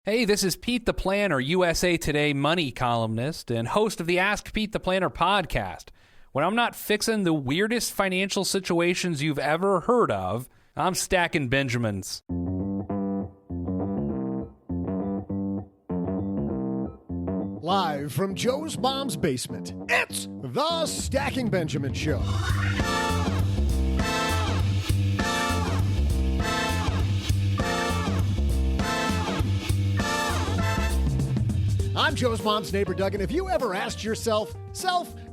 Hey, this is Pete the Planner, USA Today money columnist and host of the Ask Pete the Planner podcast. When I'm not fixing the weirdest financial situations you've ever heard of, I'm stacking Benjamins. Live from Joe's mom's basement, it's the Stacking Benjamin Show. I'm Joe's mom's neighbor, Doug, and have you ever asked yourself,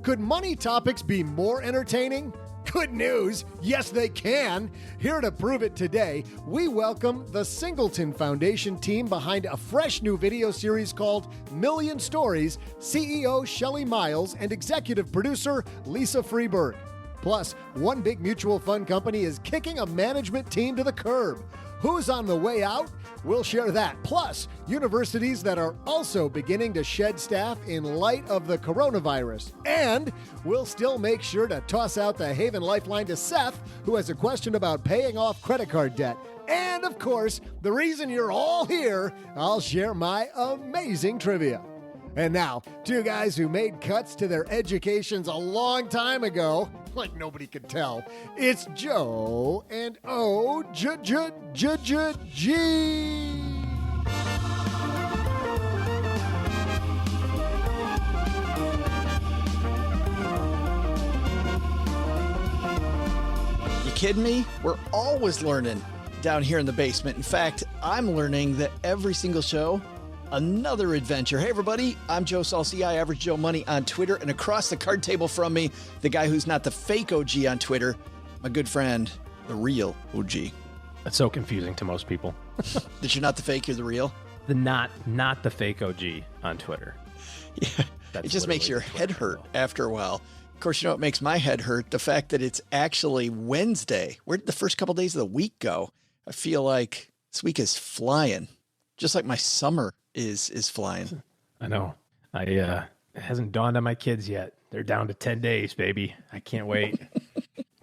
could money topics be more entertaining? Good news, yes they can. Here to prove it today, we welcome the Singleton Foundation team behind a fresh new video series called Million Stories, CEO Shelly Miles and executive producer Lisa Freberg. Plus, one big mutual fund company is kicking a management team to the curb. Who's on the way out? We'll share that. Plus, universities that are also beginning to shed staff in light of the coronavirus. And we'll still make sure to toss out the Haven Lifeline to Seth, who has a question about paying off credit card debt. And, of course, the reason you're all here, I'll share my amazing trivia. And now, two guys who made cuts to their educations a long time ago, like nobody could tell. It's Joe and O-G-G-G-G. You kidding me? We're always learning down here in the basement. In fact, I'm learning that every single show, another adventure. Hey, everybody. I'm Joe Salci, Average Joe Money on Twitter. And across the card table from me, the guy who's not the fake OG on Twitter, my good friend, the real OG. That's so confusing to most people. That you're not the fake, you're the real? The not the fake OG on Twitter. Yeah, it just makes your head hurt after a while. Of course, you know what makes my head hurt? The fact that it's actually Wednesday. Where did the first couple days of the week go? I feel like this week is flying, just like my summer is flying. I know. It hasn't dawned on my kids yet. They're down to 10 days, baby. I can't wait.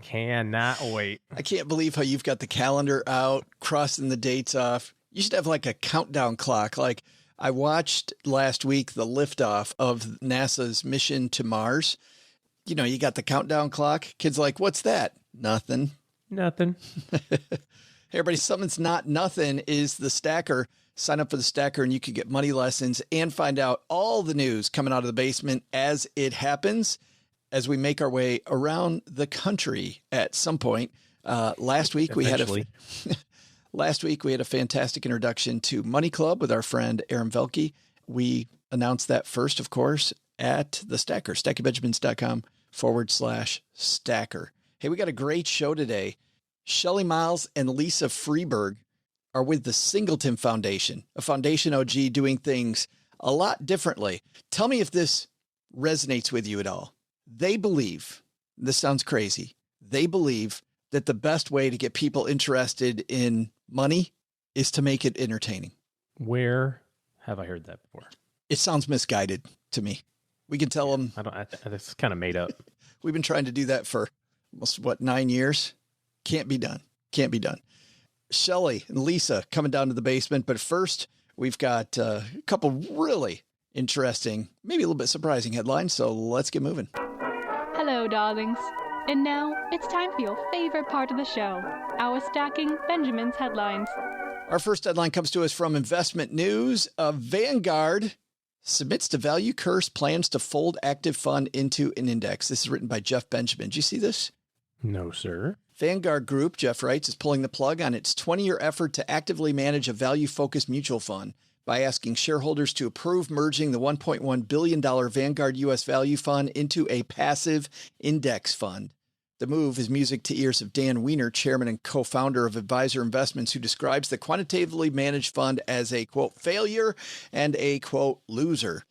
Cannot wait. I can't believe how you've got the calendar out, crossing the dates off. You should have like a countdown clock. Like I watched last week the liftoff of NASA's mission to Mars. You know, you got the countdown clock. Kids like, what's that? Nothing. Nothing. Hey, everybody, something's not nothing is the Stacker. Sign up for the Stacker and you can get money lessons and find out all the news coming out of the basement as it happens as we make our way around the country at some point. Last week we had a fantastic introduction to Money Club with our friend Aaron Velke. We announced that first, of course, at the Stacker, stackingbenjamins.com/stacker. Hey, we got a great show today. Shelly Miles and Lisa Freberg are with the Singleton Foundation, a foundation OG doing things a lot differently. Tell me if this resonates with you at all. They believe, this sounds crazy, they believe that the best way to get people interested in money is to make it entertaining. Where have I heard that before? It sounds misguided to me. We can tell them. It's kind of made up. We've been trying to do that for almost, 9 years? Can't be done. Can't be done. Shelly and Lisa coming down to the basement. But first, we've got a couple really interesting, maybe a little bit surprising headlines. So let's get moving. Hello, darlings. And now it's time for your favorite part of the show, our Stacking Benjamins headlines. Our first headline comes to us from Investment News. Vanguard submits to Value Curse plans to fold active fund into an index. This is written by Jeff Benjamin. Did you see this? No, sir. Vanguard Group, Jeff writes, is pulling the plug on its 20-year effort to actively manage a value-focused mutual fund by asking shareholders to approve merging the $1.1 billion Vanguard U.S. Value Fund into a passive index fund. The move is music to ears of Dan Weiner, chairman and co-founder of Advisor Investments, who describes the quantitatively managed fund as a, quote, failure and a, quote, loser.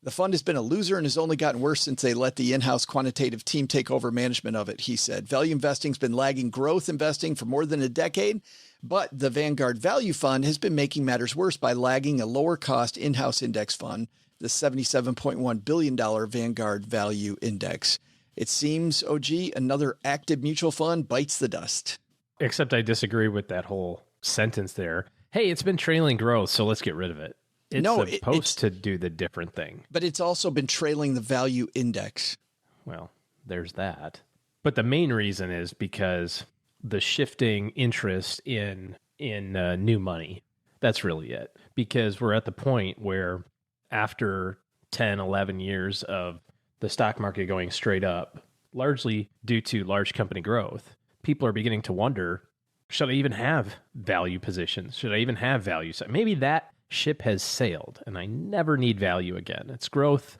The fund has been a loser and has only gotten worse since they let the in-house quantitative team take over management of it, he said. Value investing has been lagging growth investing for more than a decade, but the Vanguard Value Fund has been making matters worse by lagging a lower-cost in-house index fund, the $77.1 billion Vanguard Value Index. It seems, OG, another active mutual fund bites the dust. Except I disagree with that whole sentence there. Hey, it's been trailing growth, so let's get rid of it. supposed to do the different thing. But it's also been trailing the value index. Well, there's that. But the main reason is because the shifting interest in new money. That's really it. Because we're at the point where after 10, 11 years of the stock market going straight up, largely due to large company growth, people are beginning to wonder, should I even have value positions? Should I even have value? So maybe that ship has sailed and I never need value again. It's growth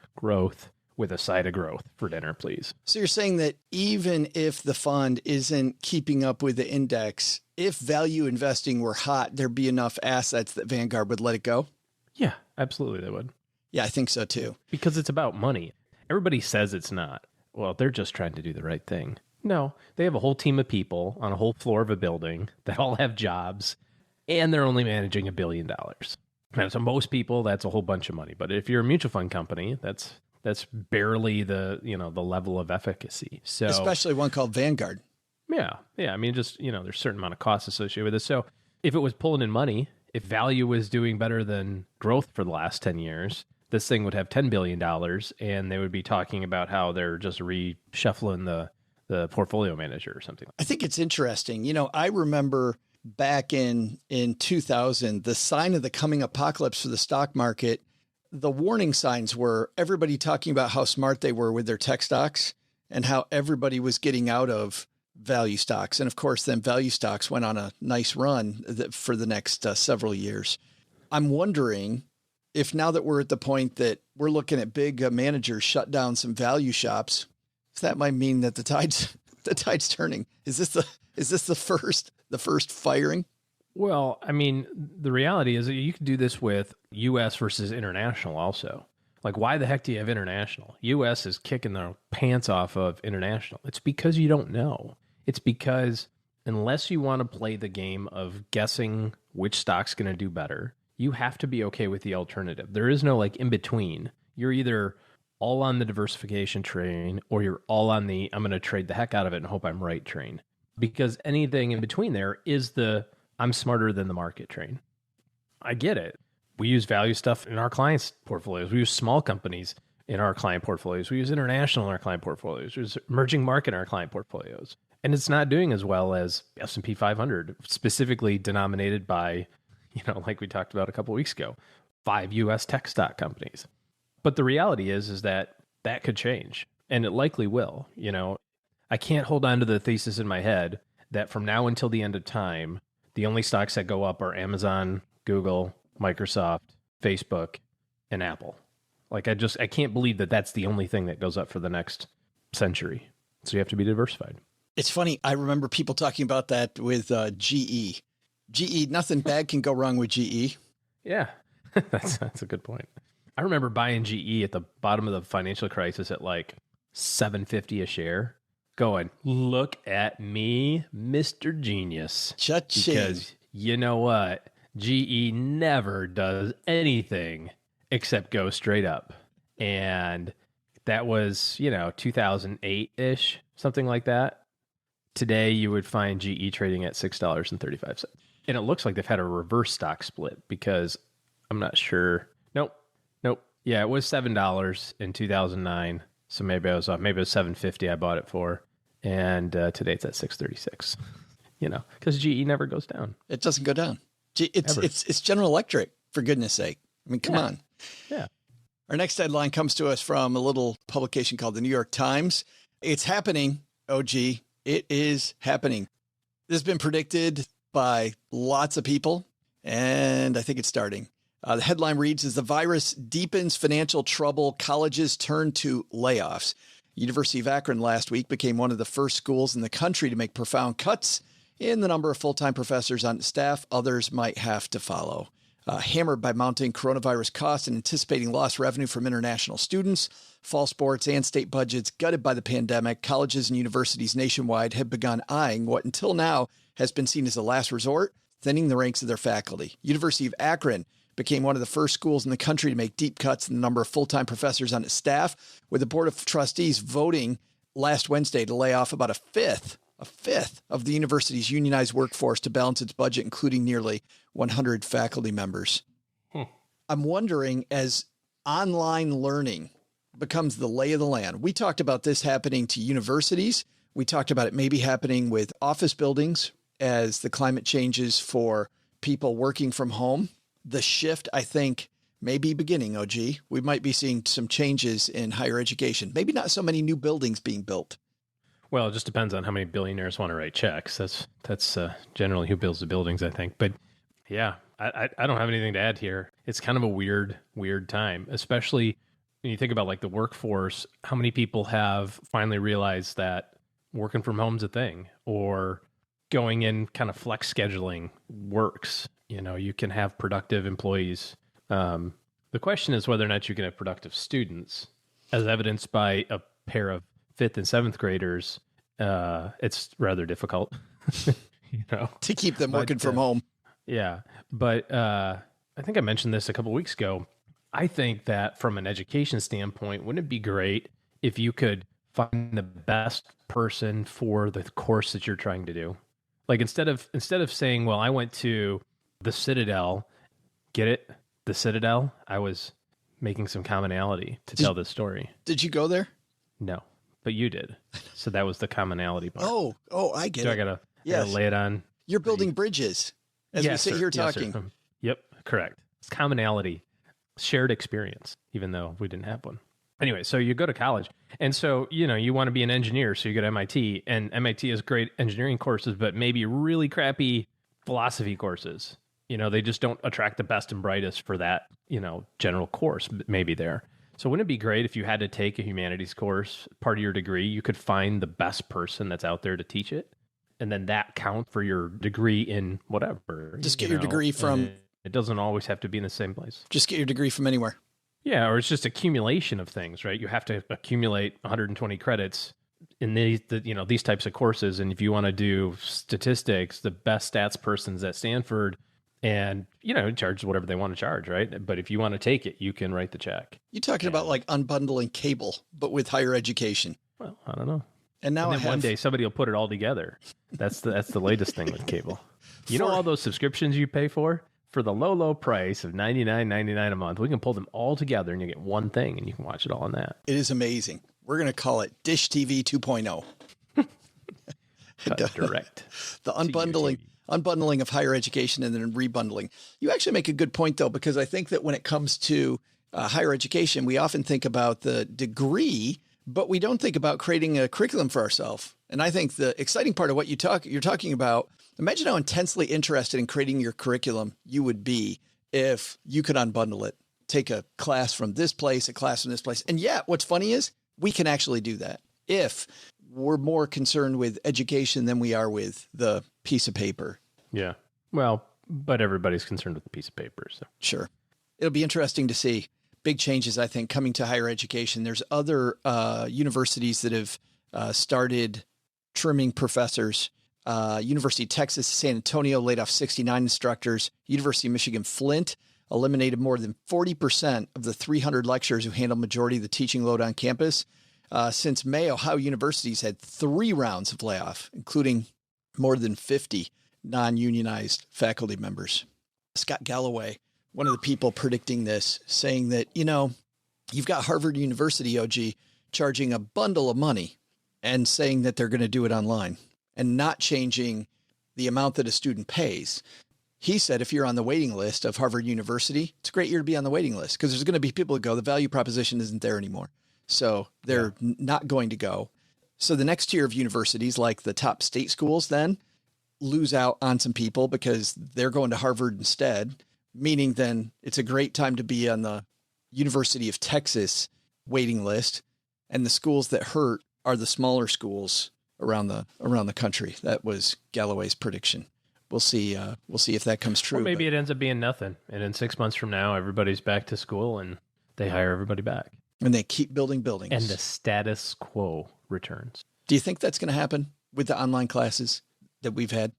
with a side of growth for dinner, please. So you're saying that even if the fund isn't keeping up with the index, if value investing were hot, there'd be enough assets that Vanguard would let it go? Yeah, absolutely they would. Yeah, I think so too. Because it's about money. Everybody says it's not. Well, they're just trying to do the right thing. No, they have a whole team of people on a whole floor of a building that all have jobs, and they're only managing $1 billion. Now, so most people, that's a whole bunch of money. But if you're a mutual fund company, that's barely the level of efficacy. So especially one called Vanguard. Yeah. I mean, just there's a certain amount of costs associated with it. So if it was pulling in money, if value was doing better than growth for the last 10 years, this thing would have $10 billion, and they would be talking about how they're just reshuffling the portfolio manager or something. I think it's interesting. I remember back in 2000, the sign of the coming apocalypse for the stock market, the warning signs were everybody talking about how smart they were with their tech stocks and how everybody was getting out of value stocks. And of course, then value stocks went on a nice run for the next several years. I'm wondering if now that we're at the point that we're looking at big managers shut down some value shops, if that might mean that the tide's turning. Is this the first firing? Well, I mean, the reality is that you can do this with U.S. versus international also. Like, why the heck do you have international? U.S. is kicking their pants off of international. It's because you don't know. It's because unless you want to play the game of guessing which stock's going to do better, you have to be okay with the alternative. There is no in between. You're either all on the diversification train or you're all on the I'm going to trade the heck out of it and hope I'm right train. Because anything in between there is the I'm smarter than the market train. I get it. We use value stuff in our clients' portfolios. We use small companies in our client portfolios. We use international in our client portfolios. We use emerging market in our client portfolios. And it's not doing as well as S&P 500, specifically denominated by, like we talked about a couple of weeks ago, 5 U.S. tech stock companies. But the reality is that could change, and it likely will. I can't hold on to the thesis in my head that from now until the end of time, the only stocks that go up are Amazon, Google, Microsoft, Facebook, and Apple. I can't believe that that's the only thing that goes up for the next century. So you have to be diversified. It's funny. I remember people talking about that with GE. GE, nothing bad can go wrong with GE. Yeah, that's a good point. I remember buying GE at the bottom of the financial crisis at $7.50 a share. Going, look at me, Mr. Genius. Cha-ching. Because you know what? GE never does anything except go straight up. And that was, 2008-ish, something like that. Today, you would find GE trading at $6.35. And it looks like they've had a reverse stock split because I'm not sure. Nope. Yeah, it was $7 in 2009. So maybe I was off. Maybe it was $7.50 I bought it for. And today it's at $6.36. Because GE never goes down. It doesn't go down. It's General Electric, for goodness sake. I mean, come on. Yeah. Our next headline comes to us from a little publication called the New York Times. It's happening, OG. It is happening. This has been predicted by lots of people, and I think it's starting. The headline reads, as the virus deepens financial trouble, colleges turn to layoffs. University of Akron last week became one of the first schools in the country to make profound cuts in the number of full-time professors on staff. Others might have to follow. Hammered by mounting coronavirus costs and anticipating lost revenue from international students, fall sports, and state budgets gutted by the pandemic, colleges and universities nationwide have begun eyeing what until now has been seen as a last resort, thinning the ranks of their faculty. University of Akron became one of the first schools in the country to make deep cuts in the number of full-time professors on its staff, with the Board of Trustees voting last Wednesday to lay off about a fifth of the university's unionized workforce to balance its budget, including nearly 100 faculty members. I'm wondering, as online learning becomes the lay of the land, we talked about this happening to universities. We talked about it maybe happening with office buildings as the climate changes for people working from home. The shift, I think, may be beginning, OG. We might be seeing some changes in higher education. Maybe not so many new buildings being built. Well, it just depends on how many billionaires want to write checks. That's generally who builds the buildings, I think. But yeah, I don't have anything to add here. It's kind of a weird time, especially when you think about like the workforce. How many people have finally realized that working from home's a thing, or going in kind of flex scheduling works? You know, you can have productive employees. The question is whether or not you can have productive students, as evidenced by a pair of 5th and 7th graders. It's rather difficult, to keep them working from home. Yeah. But I think I mentioned this a couple of weeks ago. I think that from an education standpoint, wouldn't it be great if you could find the best person for the course that you're trying to do? Like instead of saying, well, I went to the Citadel, get it? The Citadel, I was making some commonality to tell this story. Did you go there? No, but you did. So that was the commonality part. Oh, I get it. I gotta lay it on. You're building bridges as we sit here talking. Yes, yep, correct. It's commonality, shared experience, even though we didn't have one. Anyway, so you go to college, and so, you want to be an engineer, so you go to MIT, and MIT has great engineering courses, but maybe really crappy philosophy courses. They just don't attract the best and brightest for that, general course, maybe there. So wouldn't it be great if you had to take a humanities course, part of your degree, you could find the best person that's out there to teach it, and then that count for your degree in whatever. Just get your degree from... It doesn't always have to be in the same place. Just get your degree from anywhere. Yeah, or it's just accumulation of things, right? You have to accumulate 120 credits in these types of courses, and if you want to do statistics, the best stats person's at Stanford, and, charge whatever they want to charge, right? But if you want to take it, you can write the check. You're talking about like unbundling cable, but with higher education. Well, I don't know. And now one day somebody will put it all together. That's the latest thing with cable. All those subscriptions you pay for the low price of $99.99 a month, we can pull them all together and you get one thing and you can watch it all on that. It is amazing. We're going to call it Dish TV 2.0. Direct. The unbundling of higher education and then rebundling. You actually make a good point, though, because I think that when it comes to higher education, we often think about the degree, but we don't think about creating a curriculum for ourselves. And I think the exciting part of what you're talking about, imagine how intensely interested in creating your curriculum you would be if you could unbundle it, take a class from this place, a class from this place. And yeah, what's funny is we can actually do that if we're more concerned with education than we are with the piece of paper. Yeah. Well, but everybody's concerned with the piece of paper. So sure. It'll be interesting to see big changes, I think, coming to higher education. There's other universities that have started trimming professors. University of Texas, San Antonio laid off 69 instructors. University of Michigan, Flint eliminated more than 40% of the 300 lecturers who handle majority of the teaching load on campus. Since May, Ohio universities had 3 rounds of layoff, including more than 50 non-unionized faculty members. Scott Galloway, one of the people predicting this, saying that, you've got Harvard University, OG, charging a bundle of money and saying that they're going to do it online and not changing the amount that a student pays. He said, if you're on the waiting list of Harvard University, it's a great year to be on the waiting list because there's going to be people that go, the value proposition isn't there anymore. So they're not going to go. So the next tier of universities, like the top state schools, then lose out on some people because they're going to Harvard instead, meaning then it's a great time to be on the University of Texas waiting list. And the schools that hurt are the smaller schools around the country. That was Galloway's prediction. We'll see if that comes true. Or maybe it ends up being nothing. And in 6 months from now, everybody's back to school and they hire everybody back. And they keep building buildings. And the status quo returns. Do you think that's going to happen with the online classes that we've had?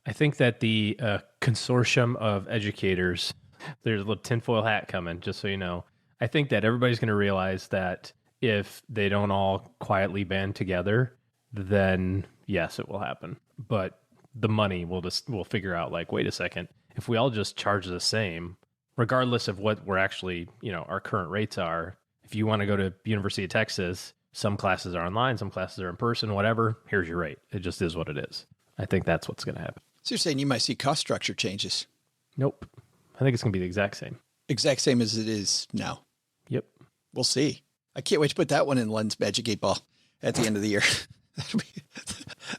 I think that the consortium of educators, there's a little tinfoil hat coming, just so you know. I think that everybody's going to realize that if they don't all quietly band together, then yes, it will happen. But the money will figure out, like, wait a second, if we all just charge the same, regardless of what we're actually, our current rates are. If you want to go to University of Texas, some classes are online, some classes are in person, whatever, here's your rate. It just is what it is. I think that's what's going to happen. So you're saying you might see cost structure changes? Nope. I think it's going to be the exact same. Exact same as it is now. Yep. We'll see. I can't wait to put that one in Len's Magic 8 Ball at the end of the year.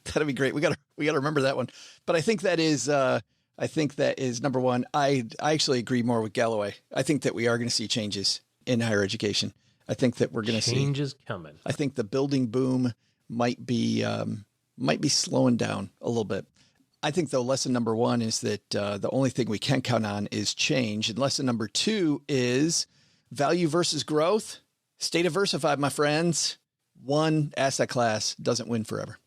That'll be great. We got to remember that one. But I think that is number one. I actually agree more with Galloway. I think that we are going to see changes in higher education. I think that we're going to see changes coming. I think the building boom might be slowing down a little bit. I think, though, lesson number one is that the only thing we can count on is change. And lesson number two is value versus growth. Stay diversified, my friends. One asset class doesn't win forever.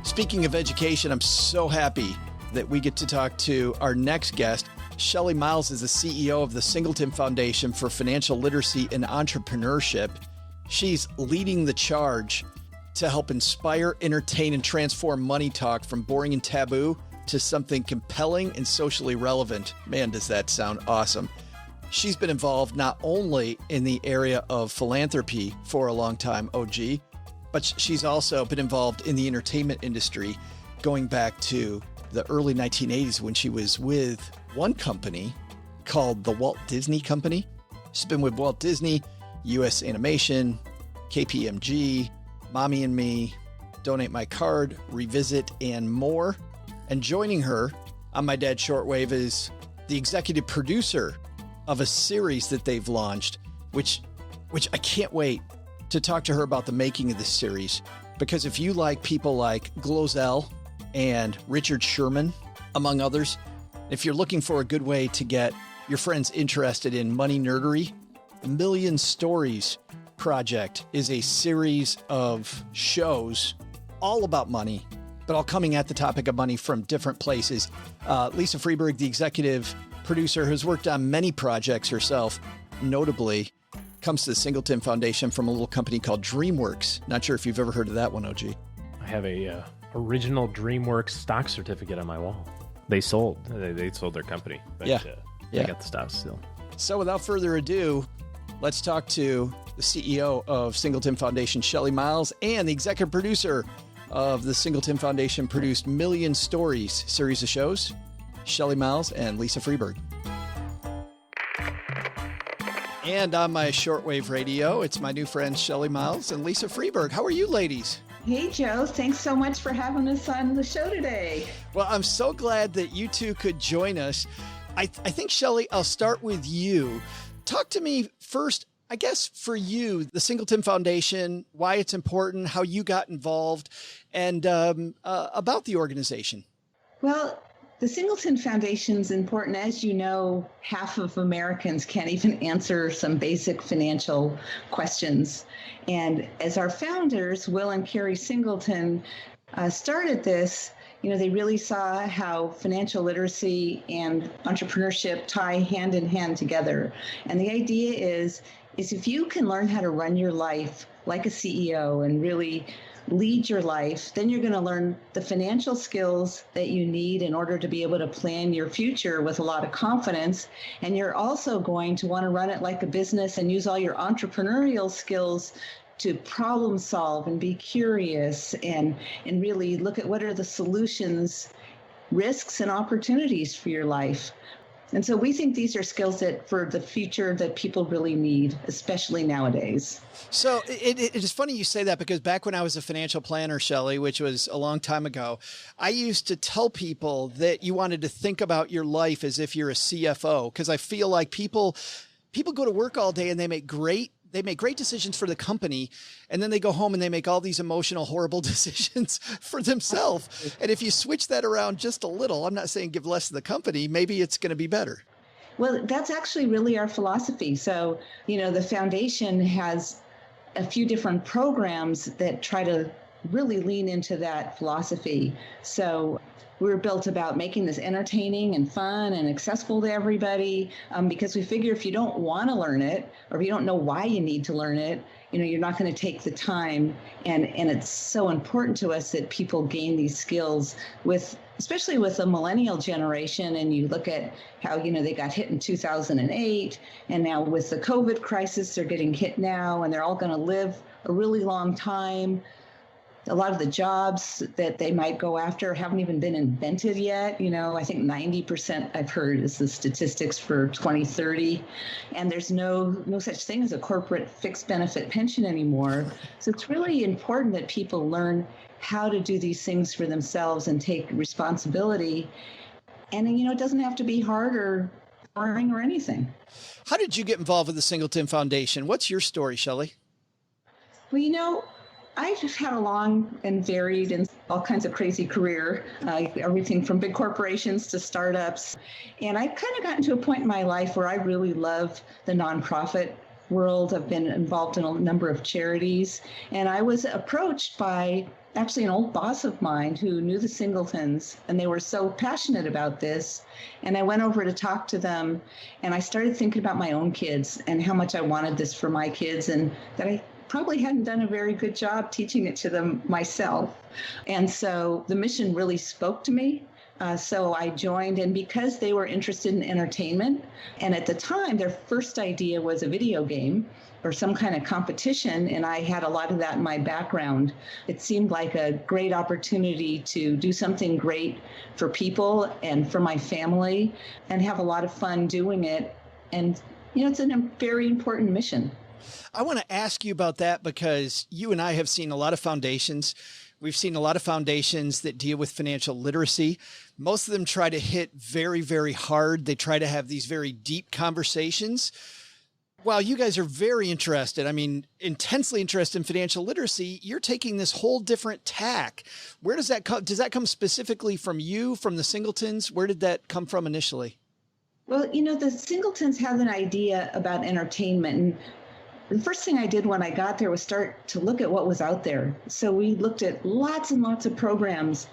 Speaking of education, I'm so happy that we get to talk to our next guest. Shelly Miles is the CEO of the Singleton Foundation for Financial Literacy and Entrepreneurship. She's leading the charge to help inspire, entertain, and transform money talk from boring and taboo to something compelling and socially relevant. Man, does that sound awesome. She's been involved not only in the area of philanthropy for a long time, OG, but she's also been involved in the entertainment industry going back to the early 1980s when she was with one company called the Walt Disney Company. She's been with Walt Disney, US Animation, KPMG, Mommy and Me, Donate My Card, Revisit, and more. And joining her on My Dad's Shortwave is the executive producer of a series that they've launched, which I can't wait to talk to her about the making of this series. Because if you like people like Glozell and Richard Sherman, among others, if you're looking for a good way to get your friends interested in money nerdery, A Million Stories Project is a series of shows all about money, but all coming at the topic of money from different places. Lisa Freberg, the executive producer, has worked on many projects herself, notably comes to the Singleton Foundation from a little company called DreamWorks. Not sure if you've ever heard of that one, OG. I have a original DreamWorks stock certificate on my wall. They sold their company. But, I got the stock still. So without further ado, let's talk to the CEO of Singleton Foundation, Shelly Miles, and the executive producer of the Singleton Foundation produced Million Stories series of shows, Shelly Miles and Lisa Freberg. And on my shortwave radio, it's my new friends, Shelly Miles and Lisa Freberg. How are you, ladies? Hey, Joe. Thanks so much for having us on the show today. Well, I'm so glad that you two could join us. I think, Shelly, I'll start with you. Talk to me first, I guess, for you, the Singleton Foundation, why it's important, how you got involved, and about the organization. Well, the Singleton Foundation is important. As you know, half of Americans can't even answer some basic financial questions. And as our founders, Will and Carrie Singleton, started this, they really saw how financial literacy and entrepreneurship tie hand in hand together. And the idea is if you can learn how to run your life like a CEO and really lead your life, then you're going to learn the financial skills that you need in order to be able to plan your future with a lot of confidence. And you're also going to want to run it like a business and use all your entrepreneurial skills to problem solve and be curious and really look at what are the solutions, risks, and opportunities for your life. And so we think these are skills that for the future that people really need, especially nowadays. So it is funny you say that, because back when I was a financial planner, Shelly, which was a long time ago, I used to tell people that you wanted to think about your life as if you're a CFO, because I feel like people go to work all day and they make great decisions for the company, and then they go home and they make all these emotional, horrible decisions for themselves. And if you switch that around just a little, I'm not saying give less to the company, maybe it's going to be better. Well, that's actually really our philosophy. So, the foundation has a few different programs that try to really lean into that philosophy. So we were built about making this entertaining and fun and accessible to everybody, because we figure if you don't want to learn it, or if you don't know why you need to learn it, you're not going to take the time. And it's so important to us that people gain these skills especially with the millennial generation. And you look at how, they got hit in 2008, and now with the COVID crisis, they're getting hit now, and they're all going to live a really long time. A lot of the jobs that they might go after haven't even been invented yet. I think 90% I've heard is the statistics for 2030. And there's no such thing as a corporate fixed benefit pension anymore. So it's really important that people learn how to do these things for themselves and take responsibility. And, it doesn't have to be hard or boring or anything. How did you get involved with the Singleton Foundation? What's your story, Shelly? Well, I just had a long and varied and all kinds of crazy career, everything from big corporations to startups. And I kind of gotten to a point in my life where I really love the nonprofit world. I've been involved in a number of charities. And I was approached by actually an old boss of mine who knew the Singletons, and they were so passionate about this. And I went over to talk to them, and I started thinking about my own kids and how much I wanted this for my kids, and that I probably hadn't done a very good job teaching it to them myself. And so the mission really spoke to me. So I joined, and because they were interested in entertainment, and at the time their first idea was a video game or some kind of competition, and I had a lot of that in my background, it seemed like a great opportunity to do something great for people and for my family and have a lot of fun doing it. And, it's a very important mission. I want to ask you about that because you and I have seen a lot of foundations. We've seen a lot of foundations that deal with financial literacy. Most of them try to hit very, very hard. They try to have these very deep conversations. While you guys are very interested, intensely interested in financial literacy, you're taking this whole different tack. Where does that come? Does that come specifically from you, from the Singletons? Where did that come from initially? Well, the Singletons have an idea about entertainment. And the first thing I did when I got there was start to look at what was out there. So we looked at lots and lots of programs.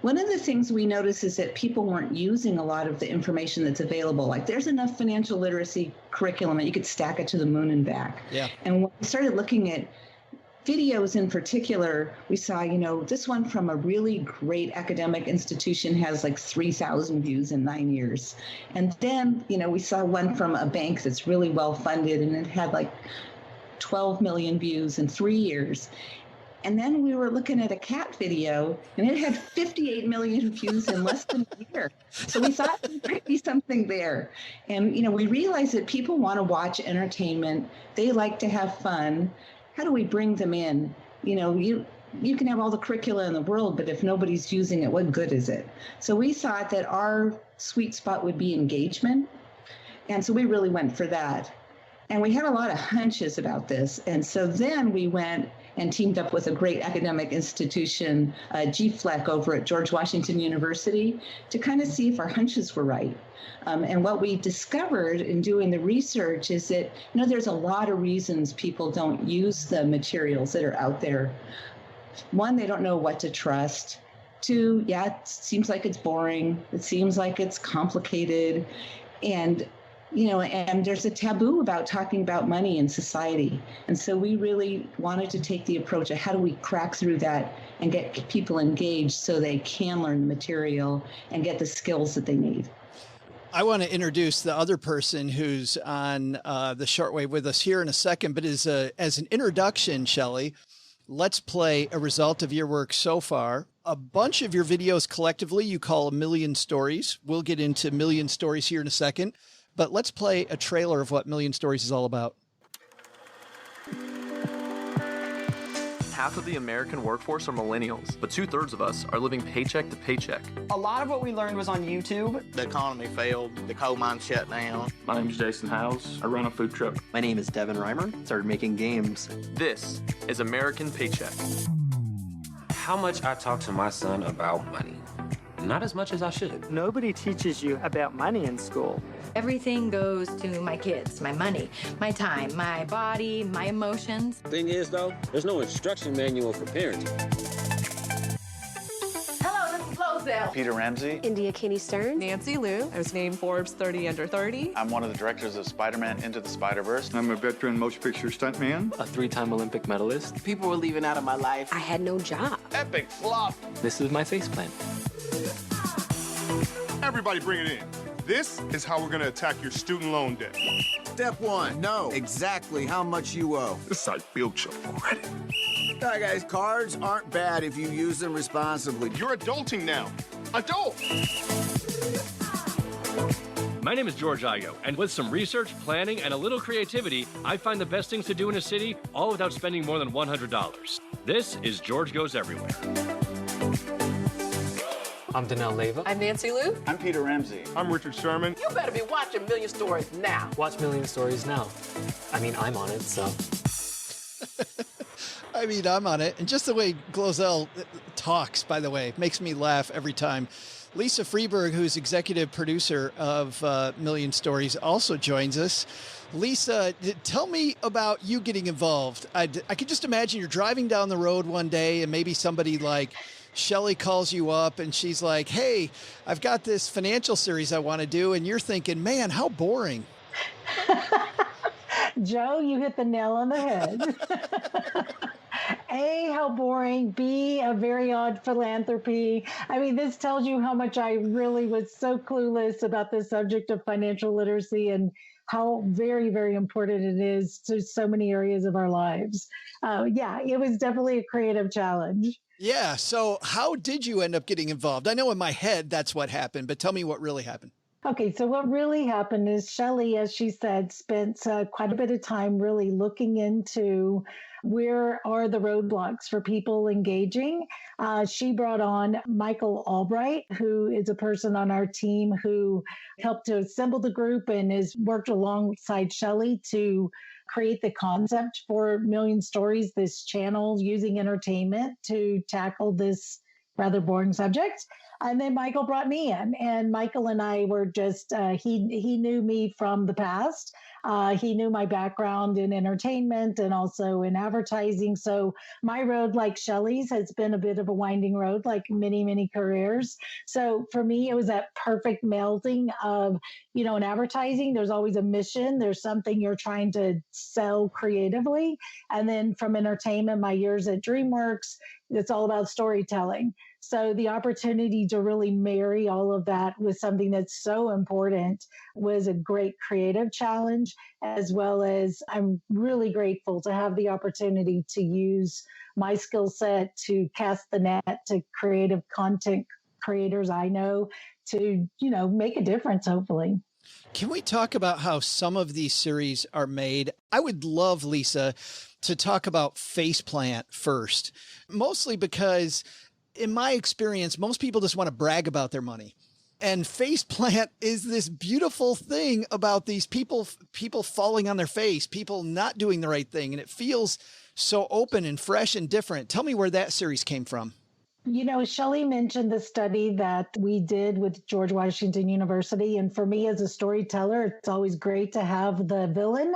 One of the things we noticed is that people weren't using a lot of the information that's available. Like there's enough financial literacy curriculum that you could stack it to the moon and back. Yeah. And when we started looking at videos in particular, we saw, this one from a really great academic institution has like 3,000 views in 9 years. And then, we saw one from a bank that's really well funded, and it had like 12 million views in 3 years. And then we were looking at a cat video, and it had 58 million views in less than a year. So we thought there might be something there. And, we realized that people want to watch entertainment. They like to have fun. How do we bring them in? You can have all the curricula in the world, but if nobody's using it, what good is it? So we thought that our sweet spot would be engagement. And so we really went for that. And we had a lot of hunches about this. And so then we went and teamed up with a great academic institution, GFLEC over at George Washington University, to kind of see if our hunches were right. And what we discovered in doing the research is that, there's a lot of reasons people don't use the materials that are out there. One, they don't know what to trust. Two, it seems like it's boring. It seems like it's complicated. And there's a taboo about talking about money in society. And so we really wanted to take the approach of how do we crack through that and get people engaged so they can learn the material and get the skills that they need. I want to introduce the other person who's on the shortwave with us here in a second, but as an introduction, Shelly, let's play a result of your work so far. A bunch of your videos collectively you call 1,000,000 Stories. We'll get into 1,000,000 Stories here in a second. But let's play a trailer of what 1,000,000 Stories is all about. Half of the American workforce are millennials, but 2/3 of us are living paycheck to paycheck. A lot of what we learned was on YouTube. The economy failed, the coal mine shut down. My name is Jason Howes. I run a food truck. My name is Devin Reimer. Started making games. This is American Paycheck. How much I talk to my son about money. Not as much as I should. Nobody teaches you about money in school. Everything goes to my kids, my money, my time, my body, my emotions. Thing is, though, there's no instruction manual for parenting. Peter Ramsey. India Kinney Stern. Nancy Liu. I was named Forbes 30 Under 30. I'm one of the directors of Spider-Man Into the Spider-Verse. I'm a veteran motion picture stuntman. A 3-time Olympic medalist. People were leaving out of my life. I had no job. Epic flop. This is my face plant. Everybody bring it in. This is how we're going to attack your student loan debt. Step 1, know exactly how much you owe. This site built your credit. All right, guys, cards aren't bad if you use them responsibly. You're adulting now. Adult! My name is George Igo, and with some research, planning, and a little creativity, I find the best things to do in a city, all without spending more than $100. This is George Goes Everywhere. I'm Danelle Leyva. I'm Nancy Liu. I'm Peter Ramsey. I'm Richard Sherman. You better be watching Million Stories now. Watch Million Stories now. I mean, I'm on it, so... I mean, I'm on it. And just the way Glozell talks, by the way, makes me laugh every time. Lisa Freberg, who's executive producer of Million Stories, also joins us. Lisa, tell me about you getting involved. I could just imagine you're driving down the road one day and maybe somebody like Shelly calls you up and she's like, hey, I've got this financial series I want to do. And you're thinking, man, how boring. Joe, you hit the nail on the head. A, how boring. B, a very odd philanthropy. I mean, this tells you how much I really was so clueless about the subject of financial literacy and how very, very important it is to so many areas of our lives. Yeah, it was definitely a creative challenge. Yeah. So how did you end up getting involved? I know in my head that's what happened, but tell me what really happened. Okay, so what really happened is Shelly, as she said, spent quite a bit of time really looking into where are the roadblocks for people engaging. She brought on Michael Albright, who is a person on our team who helped to assemble the group and has worked alongside Shelly to create the concept for Million Stories, this channel using entertainment to tackle this rather boring subject. And then Michael brought me in, and Michael and I were just, he knew me from the past. He knew my background in entertainment and also in advertising. So my road, like Shelly's, has been a bit of a winding road, like many, many careers. So for me, it was that perfect melding of, you know, in advertising, there's always a mission. There's something you're trying to sell creatively. And then from entertainment, my years at DreamWorks, it's all about storytelling. So the opportunity to really marry all of that with something that's so important was a great creative challenge, as well as I'm really grateful to have the opportunity to use my skill set to cast the net to creative content creators I know to, you know, make a difference, hopefully. Can we talk about how some of these series are made? I would love, Lisa, to talk about Faceplant first, mostly because in my experience, most people just want to brag about their money. And Faceplant is this beautiful thing about these people falling on their face, people not doing the right thing. And it feels so open and fresh and different. Tell me where that series came from. You know, Shelly mentioned the study that we did with George Washington University. And for me as a storyteller, it's always great to have the villain.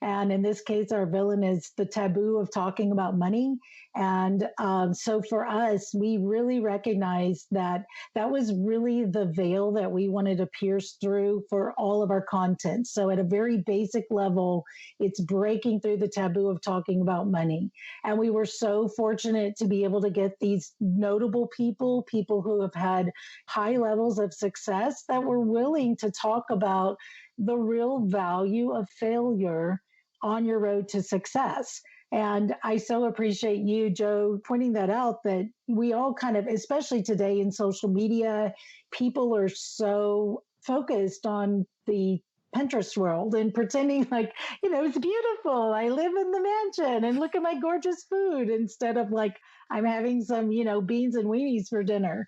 And in this case, our villain is the taboo of talking about money. And so for us, we really recognized that that was really the veil that we wanted to pierce through for all of our content. So at a very basic level, it's breaking through the taboo of talking about money. And we were so fortunate to be able to get these notable people who have had high levels of success that were willing to talk about the real value of failure on your road to success. And I so appreciate you, Joe, pointing that out, that we all kind of, especially today in social media, people are so focused on the Pinterest world and pretending like, it's beautiful. I live in the mansion and look at my gorgeous food instead of like, I'm having some, beans and weenies for dinner.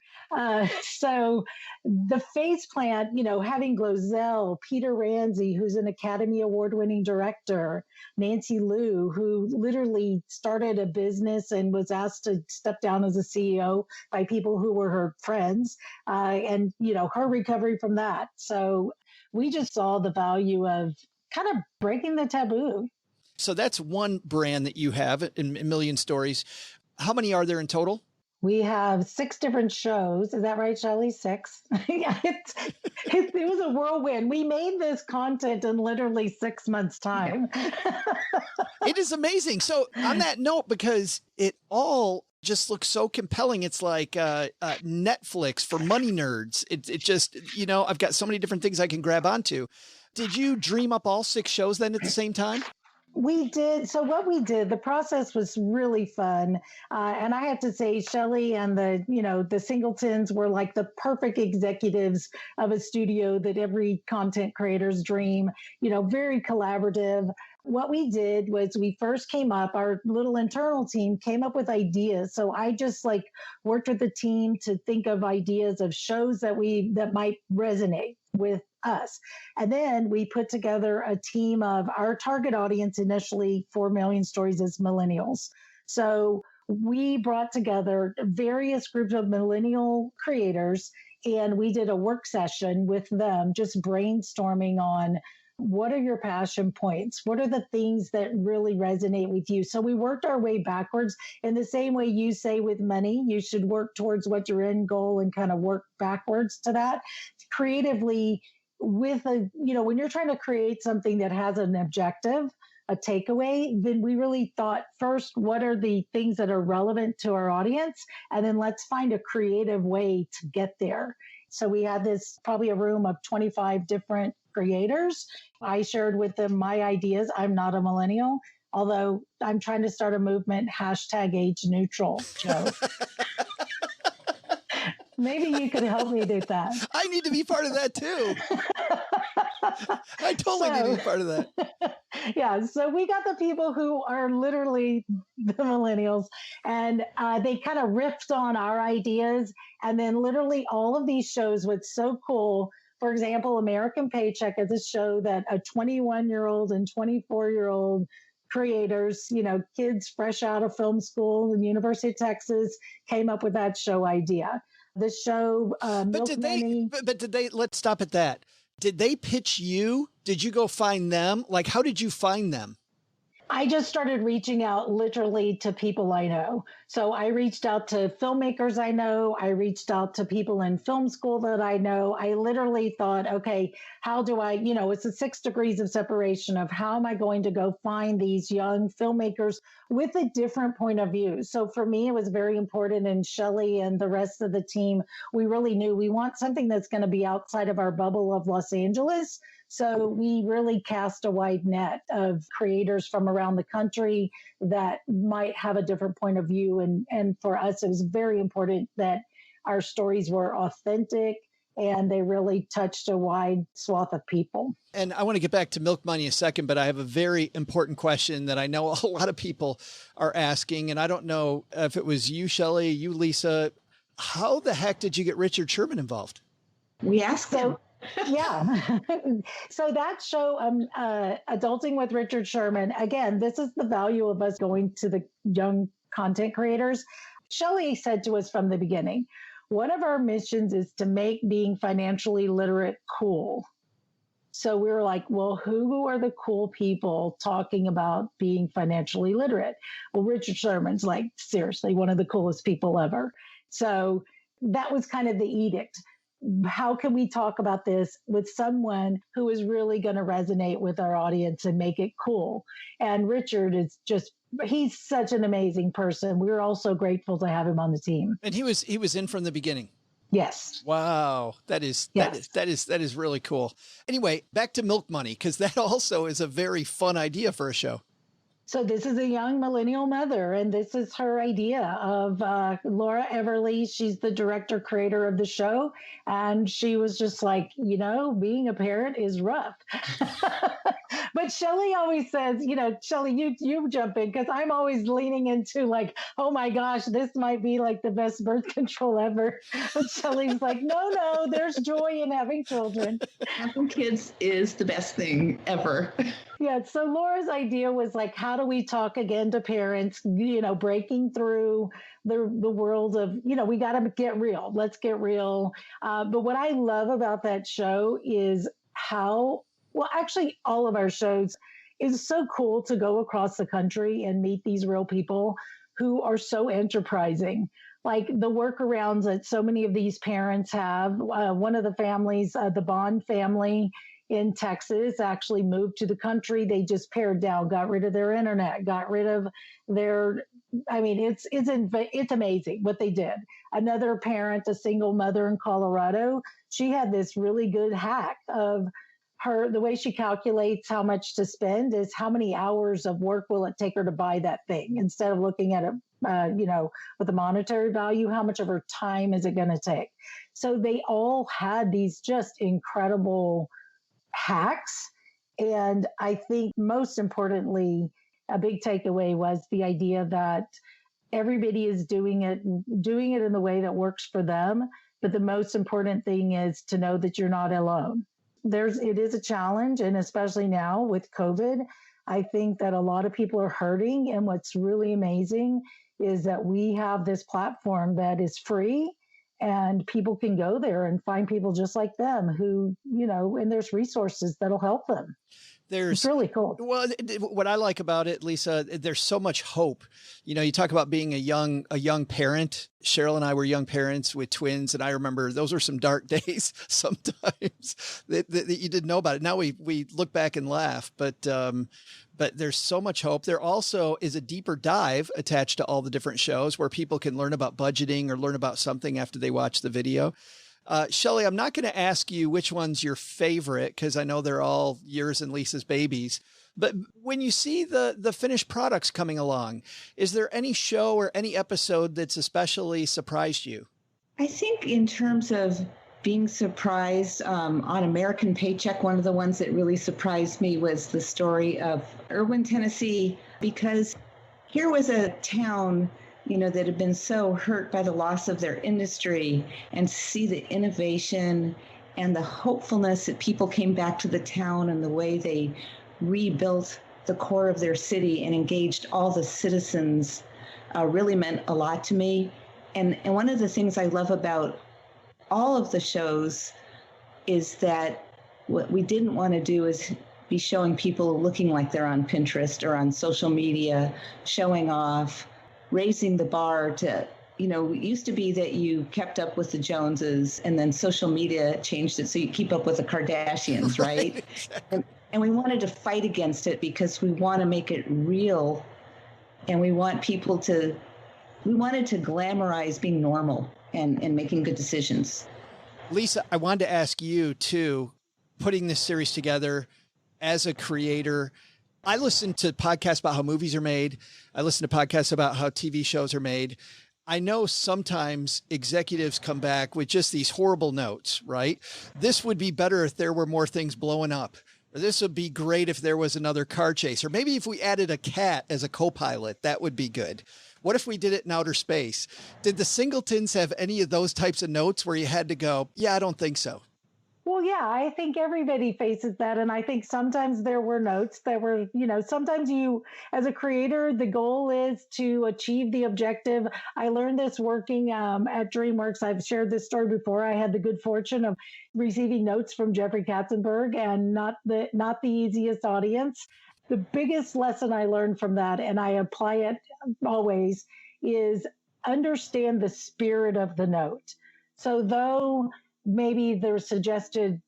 So the face plant, having Glozell, Peter Ramsey, who's an Academy Award winning director, Nancy Liu, who literally started a business and was asked to step down as a CEO by people who were her friends, and, her recovery from that. So we just saw the value of kind of breaking the taboo. So that's one brand that you have in Million Stories. How many are there in total? We have 6 different shows. Is that right, Shelly? 6? Yeah, it was a whirlwind. We made this content in literally 6 months' time. It is amazing. So on that note, because it all just looks so compelling, it's like Netflix for money nerds. It just, I've got so many different things I can grab onto. Did you dream up all 6 shows then at the same time? We did. So what we did, the process was really fun. And I have to say, Shelly and the Singletons were like the perfect executives of a studio that every content creator's dream, very collaborative. What we did was we first came up, our little internal team came up with ideas. So I just worked with the team to think of ideas of shows that might resonate with us. And then we put together a team of our target audience initially for Million Stories as millennials. So we brought together various groups of millennial creators and we did a work session with them, just brainstorming on what are your passion points? What are the things that really resonate with you? So we worked our way backwards in the same way you say with money, you should work towards what your end goal and kind of work backwards to that. Creatively, with when you're trying to create something that has an objective, a takeaway, then we really thought first, what are the things that are relevant to our audience? And then let's find a creative way to get there. So we had probably a room of 25 different creators. I shared with them my ideas. I'm not a millennial, although I'm trying to start a movement, #age neutral, Joe. Maybe you could help me do that. I need to be part of that too. I totally need to be part of that. Yeah. So we got the people who are literally the millennials and they kind of riffed on our ideas. And then literally all of these shows was so cool. For example, American Paycheck is a show that a 21-year-old and 24-year-old creators, kids fresh out of film school in the University of Texas came up with that show idea. The show, let's stop at that. Did they pitch you? Did you go find them? How did you find them? I just started reaching out literally to people I know. So I reached out to filmmakers I know. I reached out to people in film school that I know. I literally thought, okay, how do I, it's the 6 degrees of separation of how am I going to go find these young filmmakers with a different point of view. So for me, it was very important. And Shelly and the rest of the team, we really knew we want something that's going to be outside of our bubble of Los Angeles. So we really cast a wide net of creators from around the country that might have a different point of view. And for us, it was very important that our stories were authentic and they really touched a wide swath of people. And I want to get back to Milk Money in a second, but I have a very important question that I know a lot of people are asking. And I don't know if it was you, Shelly, you, Lisa. How the heck did you get Richard Sherman involved? We asked him. Yeah. So that show, Adulting with Richard Sherman, again, this is the value of us going to the young content creators. Shelly said to us from the beginning, one of our missions is to make being financially literate cool. So we were like, well, who are the cool people talking about being financially literate? Well, Richard Sherman's seriously one of the coolest people ever. So that was kind of the edict. How can we talk about this with someone who is really going to resonate with our audience and make it cool? And Richard is he's such an amazing person. We're all so grateful to have him on the team. And he was in from the beginning. Yes. Wow. That is really cool. Anyway, back to Milk Money, because that also is a very fun idea for a show. So this is a young millennial mother, and this is her idea of Laura Everly. She's the director, creator of the show, and she was just like, being a parent is rough. But Shelly always says, Shelly, you jump in, because I'm always leaning into like, oh my gosh, this might be like the best birth control ever. But Shelly's like, no, there's joy in having children. Having kids is the best thing ever. Yeah. So Laura's idea was like, how do we talk again to parents, breaking through the world of, we got to get real. Let's get real. But what I love about that show is actually all of our shows is so cool to go across the country and meet these real people who are so enterprising. Like the workarounds that so many of these parents have. One of the families, the Bond family in Texas, actually moved to the country. They just pared down, got rid of their internet, got rid of their, it's amazing what they did. Another parent, a single mother in Colorado, she had this really good hack of the way she calculates how much to spend is how many hours of work will it take her to buy that thing, instead of looking at it, with the monetary value, how much of her time is it going to take? So they all had these just incredible hacks. And I think most importantly, a big takeaway was the idea that everybody is doing it in the way that works for them. But the most important thing is to know that you're not alone. It is a challenge. And especially now with COVID, I think that a lot of people are hurting. And what's really amazing is that we have this platform that is free, and people can go there and find people just like them who, and there's resources that'll help them. It's really cool. Well, what I like about it, Lisa, there's so much hope. You talk about being a young parent. Cheryl and I were young parents with twins, and I remember those were some dark days sometimes that you didn't know about it. Now we look back and laugh, but there's so much hope. There also is a deeper dive attached to all the different shows where people can learn about budgeting or learn about something after they watch the video. Shelly, I'm not going to ask you which one's your favorite, because I know they're all yours and Lisa's babies. But when you see the finished products coming along, is there any show or any episode that's especially surprised you? I think in terms of being surprised on American Paycheck, one of the ones that really surprised me was the story of Irwin, Tennessee, because here was a town that had been so hurt by the loss of their industry, and see the innovation and the hopefulness that people came back to the town and the way they rebuilt the core of their city and engaged all the citizens really meant a lot to me. And one of the things I love about all of the shows is that what we didn't want to do is be showing people looking like they're on Pinterest or on social media, showing off, raising the bar to, it used to be that you kept up with the Joneses, and then social media changed it so you keep up with the Kardashians, right? And we wanted to fight against it because we want to make it real, and we wanted to glamorize being normal and making good decisions. Lisa, I wanted to ask you too, putting this series together as a creator. I listen to podcasts about how movies are made. I listen to podcasts about how TV shows are made. I know sometimes executives come back with just these horrible notes, right? This would be better if there were more things blowing up. Or this would be great if there was another car chase. Or maybe if we added a cat as a co-pilot, that would be good. What if we did it in outer space? Did the Singletons have any of those types of notes where you had to go, yeah, I don't think so? Well, yeah, I think everybody faces that. And I think sometimes there were notes that were, sometimes you, as a creator, the goal is to achieve the objective. I learned this working at DreamWorks. I've shared this story before. I had the good fortune of receiving notes from Jeffrey Katzenberg, and not the easiest audience. The biggest lesson I learned from that, and I apply it always, is understand the spirit of the note. So though maybe the suggested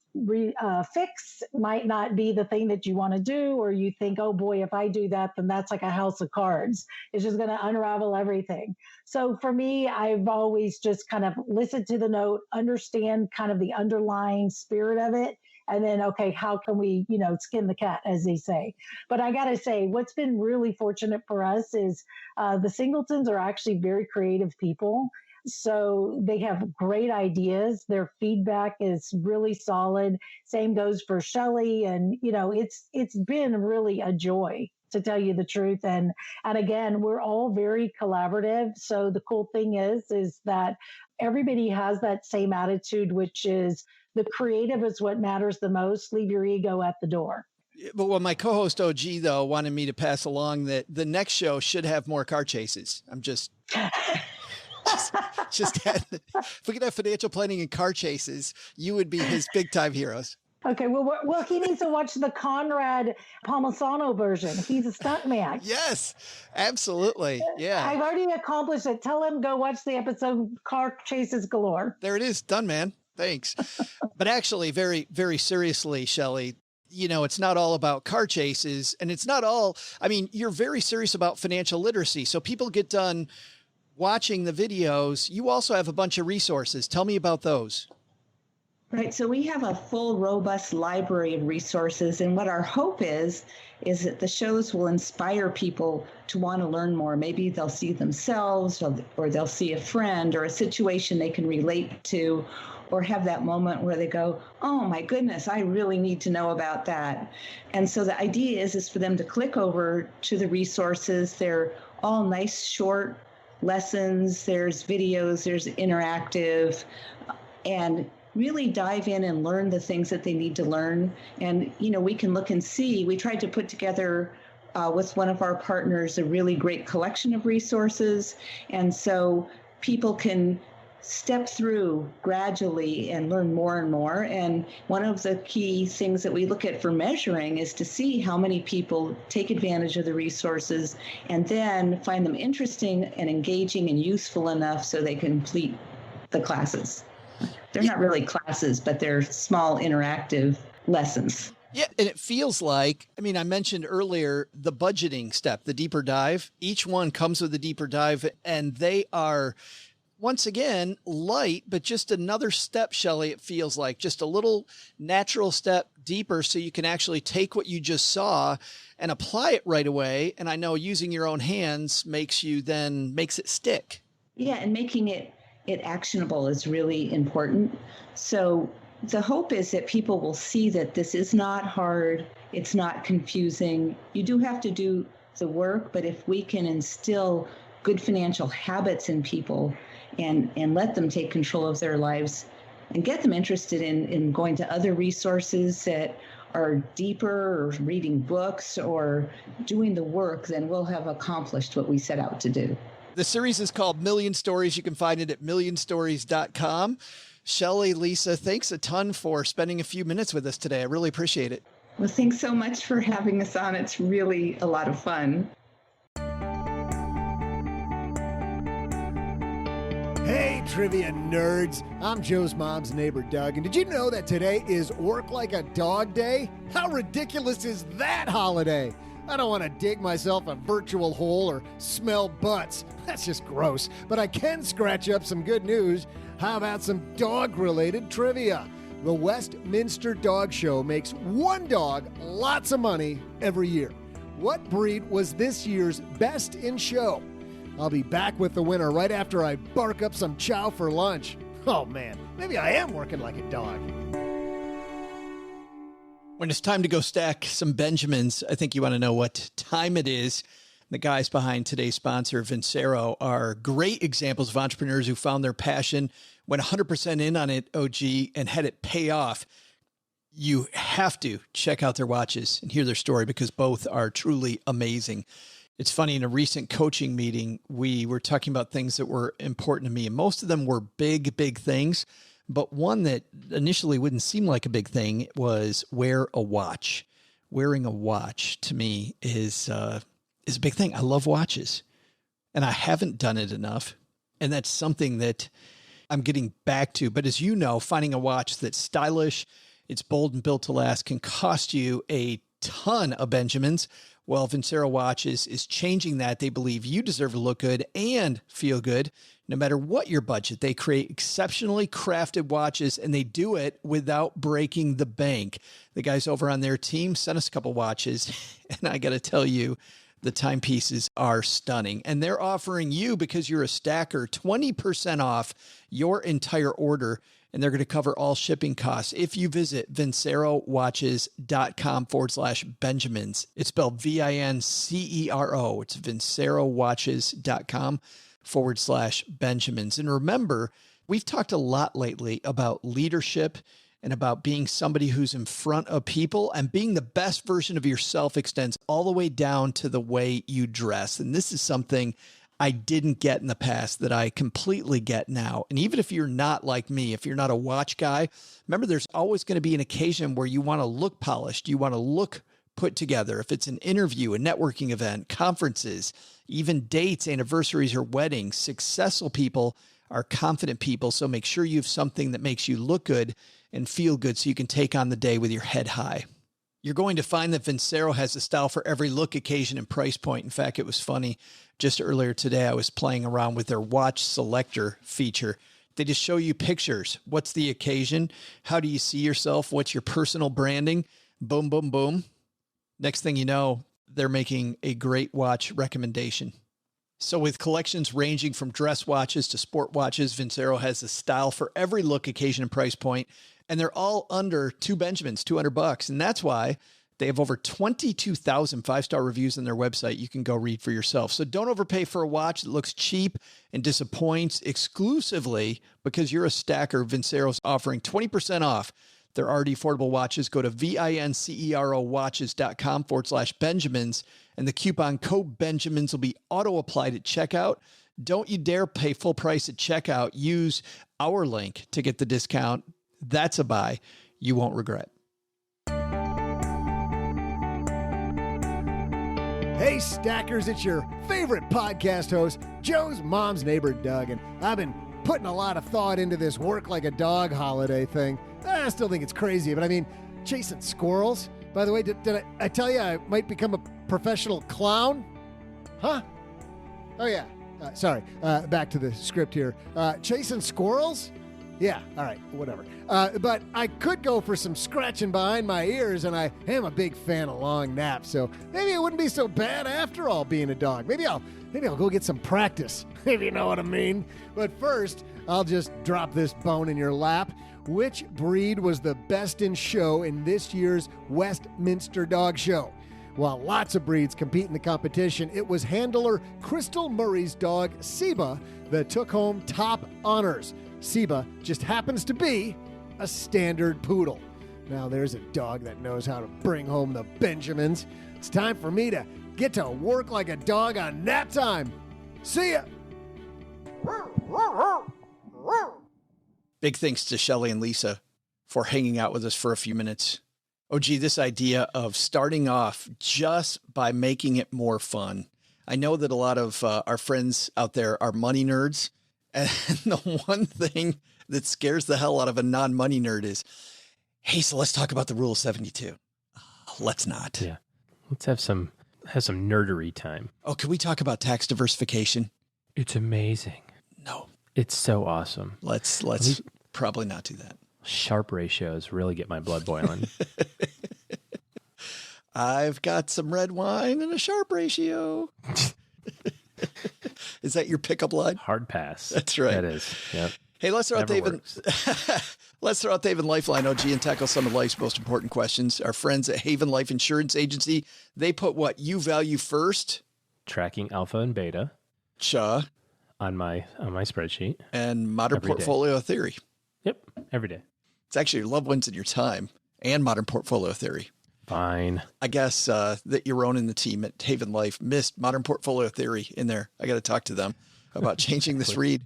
fix might not be the thing that you want to do, or you think, oh boy, if I do that, then that's like a house of cards. It's just going to unravel everything. So for me, I've always just kind of listened to the note, understand kind of the underlying spirit of it, And then, okay, how can we, skin the cat, as they say. But I got to say, what's been really fortunate for us is the Singletons are actually very creative people. So they have great ideas. Their feedback is really solid. Same goes for Shelly. And, it's been really a joy, to tell you the truth. And again, we're all very collaborative. So the cool thing is that everybody has that same attitude, which is the creative is what matters the most. Leave your ego at the door. But well, my co-host OG, though, wanted me to pass along that the next show should have more car chases. I'm just if we could have financial planning and car chases, you would be his big time heroes. Okay, well, he needs to watch the Conrad Palmisano version. He's a stuntman. Yes, absolutely. Yeah. I've already accomplished it. Tell him go watch the episode Car Chases Galore. There it is. Done, man. Thanks. But actually, very, very seriously, Shelly, it's not all about car chases, and it's not all, you're very serious about financial literacy. So people get done watching the videos. You also have a bunch of resources. Tell me about those. Right. So we have a full, robust library of resources. And what our hope is that the shows will inspire people to want to learn more. Maybe they'll see themselves or they'll see a friend or a situation they can relate to, or have that moment where they go, oh, my goodness, I really need to know about that. And so the idea is for them to click over to the resources. They're all nice, short lessons. There's videos, there's interactive, and really dive in and learn the things that they need to learn. And, we can look and see. We tried to put together with one of our partners a really great collection of resources. And so people can step through gradually and learn more and more. And one of the key things that we look at for measuring is to see how many people take advantage of the resources and then find them interesting and engaging and useful enough so they complete the classes. They're not really classes, but they're small interactive lessons. Yeah, and it feels like, I mentioned earlier the budgeting step, the deeper dive. Each one comes with a deeper dive, and they are, once again, light, but just another step, Shelly, it feels like. Just a little natural step deeper so you can actually take what you just saw and apply it right away. And I know using your own hands makes it stick. Yeah, and making it actionable is really important. So the hope is that people will see that this is not hard. It's not confusing. You do have to do the work, but if we can instill good financial habits in people and let them take control of their lives and get them interested in going to other resources that are deeper, or reading books or doing the work, then we'll have accomplished what we set out to do. The series is called Million Stories. You can find it at millionstories.com. Shelly, Lisa, thanks a ton for spending a few minutes with us today. I really appreciate it. Well, thanks so much for having us on. It's really a lot of fun. Hey, trivia nerds. I'm Joe's mom's neighbor, Doug. And did you know that today is Work Like a Dog Day? How ridiculous is that holiday? I don't want to dig myself a virtual hole or smell butts. That's just gross. But I can scratch up some good news. How about some dog-related trivia? The Westminster Dog Show makes one dog lots of money every year. What breed was this year's best in show? I'll be back with the winner right after I bark up some chow for lunch. Oh man, maybe I am working like a dog. When it's time to go stack some Benjamins, I think you want to know what time it is. The guys behind today's sponsor, Vincero, are great examples of entrepreneurs who found their passion, went 100% in on it, OG, and had it pay off. You have to check out their watches and hear their story because both are truly amazing. It's funny, in a recent coaching meeting, we were talking about things that were important to me, and most of them were big, big things. But one that initially wouldn't seem like a big thing was wear a watch. Wearing a watch to me is a big thing. I love watches, and I haven't done it enough. And that's something that I'm getting back to. But as you know, finding a watch that's stylish, it's bold and built to last can cost you a ton of Benjamins. Well, Vincero Watches is changing that. They believe you deserve to look good and feel good. No matter what your budget, they create exceptionally crafted watches, and they do it without breaking the bank. The guys over on their team sent us a couple watches, and I got to tell you, the timepieces are stunning. And they're offering you, because you're a stacker, 20% off your entire order, and they're going to cover all shipping costs if you visit vincerowatches.com/Benjamins. It's spelled VINCERO. It's vincerowatches.com/Benjamins. And remember, we've talked a lot lately about leadership and about being somebody who's in front of people, and being the best version of yourself extends all the way down to the way you dress. And this is something I didn't get in the past that I completely get now. And even if you're not like me, if you're not a watch guy, remember there's always going to be an occasion where you want to look polished. You want to look put together. If it's an interview, a networking event, conferences, even dates, anniversaries, or weddings, successful people are confident people. So make sure you have something that makes you look good and feel good so you can take on the day with your head high. You're going to find that Vincero has a style for every look, occasion, and price point. In fact, it was funny. Just earlier today, I was playing around with their watch selector feature. They just show you pictures. What's the occasion? How do you see yourself? What's your personal branding? Boom, boom, boom. Next thing you know, they're making a great watch recommendation. So with collections ranging from dress watches to sport watches, Vincero has a style for every look, occasion, and price point. And they're all under $2 Benjamins, $200. And that's why they have over 22,000 five-star reviews on their website. You can go read for yourself. So don't overpay for a watch that looks cheap and disappoints. Exclusively because you're a stacker, Vincero's offering 20% off their already affordable watches. Go to vincerowatches.com/Benjamins, and the coupon code Benjamins will be auto-applied at checkout. Don't you dare pay full price at checkout. Use our link to get the discount. That's a buy you won't regret. Hey, stackers, it's your favorite podcast host, Joe's mom's neighbor, Doug, and I've been putting a lot of thought into this work like a dog holiday thing. I still think it's crazy, but I mean, chasing squirrels. By the way, did I tell you I might become a professional clown? Huh? Oh, yeah. Sorry. Back to the script here. Chasing squirrels? Yeah, all right, whatever. But I could go for some scratching behind my ears, and I am a big fan of long naps, so maybe it wouldn't be so bad after all being a dog. Maybe I'll go get some practice, if you know what I mean. But first, I'll just drop this bone in your lap. Which breed was the best in show in this year's Westminster Dog Show? While lots of breeds compete in the competition, it was handler Crystal Murray's dog, Seba, that took home top honors. Seba just happens to be a standard poodle. Now there's a dog that knows how to bring home the Benjamins. It's time for me to get to work like a dog on nap time. See ya! Big thanks to Shelly and Lisa for hanging out with us for a few minutes. Oh, gee, this idea of starting off just by making it more fun. I know that a lot of our friends out there are money nerds. And the one thing that scares the hell out of a non-money nerd is, hey, so let's talk about the Rule of 72. Let's not. Yeah. Let's have some nerdery time. Oh, can we talk about tax diversification? It's amazing. No. It's so awesome. Let's probably not do that. Sharp ratios really get my blood boiling. I've got some red wine and a sharp ratio. Is that your pickup line? Hard pass. That's right. That is. Yep. Hey, let's throw out Dave and Lifeline OG and tackle some of life's most important questions. Our friends at Haven Life Insurance Agency, they put what you value first. Tracking alpha and beta. Cha. On my spreadsheet. And modern every portfolio day. theory. Yep. Every day. It's actually your loved ones and your time and modern portfolio theory. Fine. I guess that Yaron and the team at Haven Life missed modern portfolio theory in there. I got to talk to them about changing this read.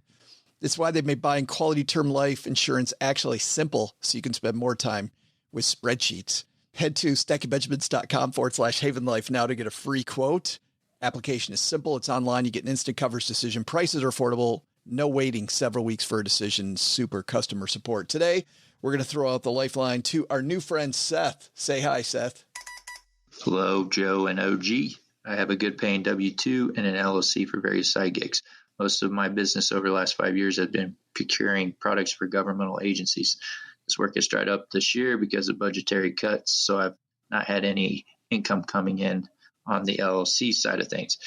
It's why they've made buying quality term life insurance actually simple so you can spend more time with spreadsheets. Head to stackingbenjamins.com/Haven Life now to get a free quote. Application is simple. It's online. You get an instant coverage decision. Prices are affordable. No waiting several weeks for a decision. Super customer support. Today, we're going to throw out the lifeline to our new friend, Seth. Say hi, Seth. Hello, Joe and OG. I have a good paying W-2 and an LLC for various side gigs. Most of my business over the last 5 years has been procuring products for governmental agencies. This work has dried up this year because of budgetary cuts, so I've not had any income coming in on the LLC side of things.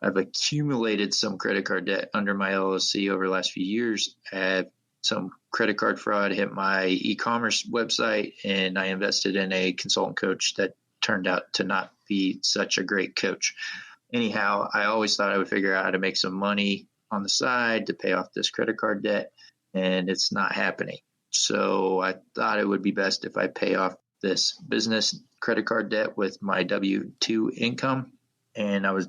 I've accumulated some credit card debt under my LLC over the last few years. I had some credit card fraud hit my e-commerce website, and I invested in a consultant coach that turned out to not be such a great coach. Anyhow, I always thought I would figure out how to make some money on the side to pay off this credit card debt, and it's not happening. So I thought it would be best if I pay off this business credit card debt with my W-2 income, and I was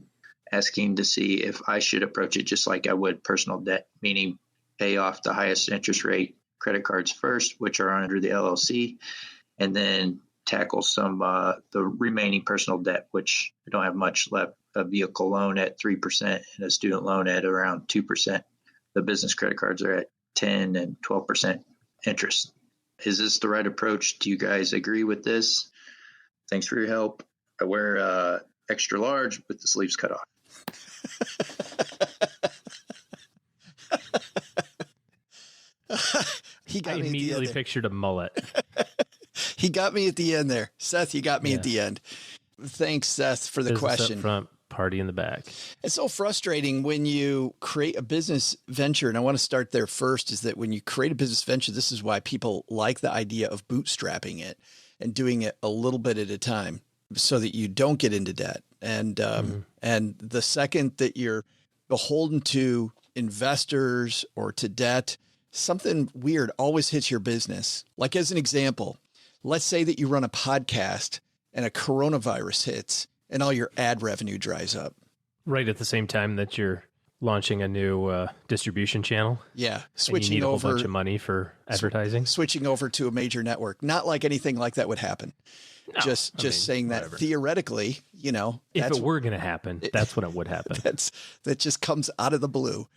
asking to see if I should approach it just like I would personal debt, meaning pay off the highest interest rate credit cards first, which are under the LLC, and then tackle some the remaining personal debt, which I don't have much left. A vehicle loan at 3% and a student loan at around 2%. The business credit cards are at 10 and 12% interest. Is this the right approach? Do you guys agree with this? Thanks for your help. I wear extra large with the sleeves cut off. I immediately pictured a mullet. He got me at the end there. Seth, you got me at the end. Thanks, Seth, for the question. Up front, party in the back. It's so frustrating when you create a business venture, and I want to start there first, is that when you create a business venture, this is why people like the idea of bootstrapping it and doing it a little bit at a time so that you don't get into debt. And and the second that you're beholden to investors or to debt, something weird always hits your business. Like as an example, let's say that you run a podcast and a coronavirus hits and all your ad revenue dries up. Right at the same time that you're launching a new distribution channel. Yeah. Switching you need over a whole bunch of money for advertising. Switching over to a major network. Not like anything like that would happen. No, just saying that theoretically, you know, if it were going to happen, that's when it would happen. That just comes out of the blue.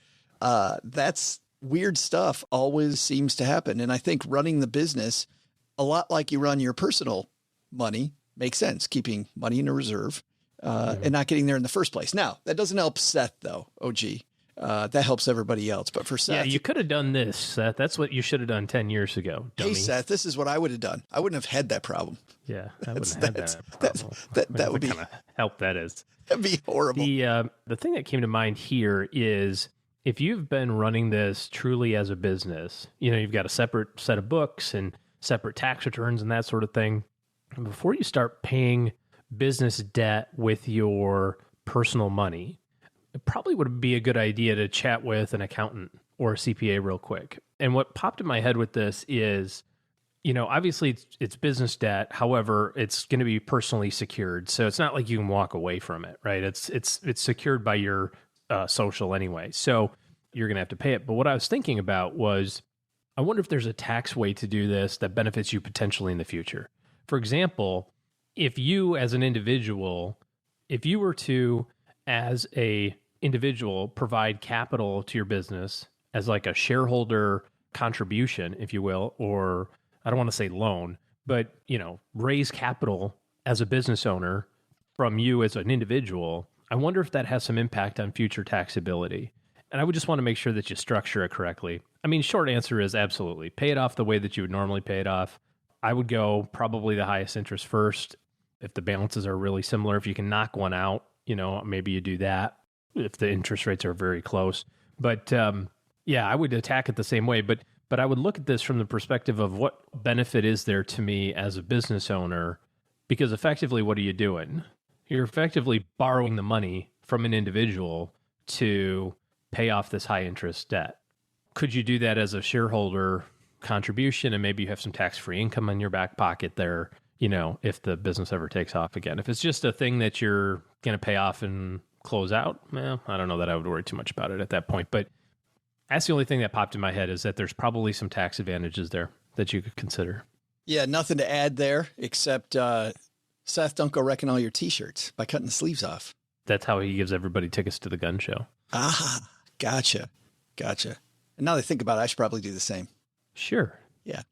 That's weird stuff always seems to happen. And I think running the business a lot like you run your personal money makes sense. Keeping money in a reserve and not getting there in the first place. Now, that doesn't help Seth, though, OG. That helps everybody else. But for Seth... Yeah, you could have done this, Seth. That's what you should have done 10 years ago, dummy. Hey, Seth, this is what I would have done. I wouldn't have had that problem. Yeah, I wouldn't have had that problem. That would be... What kind of help that is. That'd be horrible. The thing that came to mind here is if you've been running this truly as a business, you know, you've got a separate set of books and separate tax returns and that sort of thing. Before you start paying business debt with your personal money, it probably would be a good idea to chat with an accountant or a CPA real quick. And what popped in my head with this is, you know, obviously it's business debt. However, it's going to be personally secured. So it's not like you can walk away from it, right? It's secured by your social anyway. So you're going to have to pay it. But what I was thinking about was, I wonder if there's a tax way to do this that benefits you potentially in the future. For example, if you as an individual, if you were to, as a individual, provide capital to your business as like a shareholder contribution, if you will, or I don't want to say loan, but, you know, raise capital as a business owner from you as an individual, I wonder if that has some impact on future taxability. And I would just want to make sure that you structure it correctly. I mean, short answer is absolutely. Pay it off the way that you would normally pay it off. I would go probably the highest interest first. If the balances are really similar, if you can knock one out, you know, maybe you do that if the interest rates are very close. But yeah, I would attack it the same way. But I would look at this from the perspective of what benefit is there to me as a business owner? Because effectively, what are you doing? You're effectively borrowing the money from an individual to pay off this high interest debt. Could you do that as a shareholder contribution and maybe you have some tax-free income in your back pocket there, you know, if the business ever takes off again? If it's just a thing that you're going to pay off and close out, well, I don't know that I would worry too much about it at that point. But that's the only thing that popped in my head, is that there's probably some tax advantages there that you could consider. Yeah, nothing to add there except Seth, don't go wrecking all your T-shirts by cutting the sleeves off. That's how he gives everybody tickets to the gun show. Ah, gotcha. And now that I think about it, I should probably do the same. Sure. Yeah.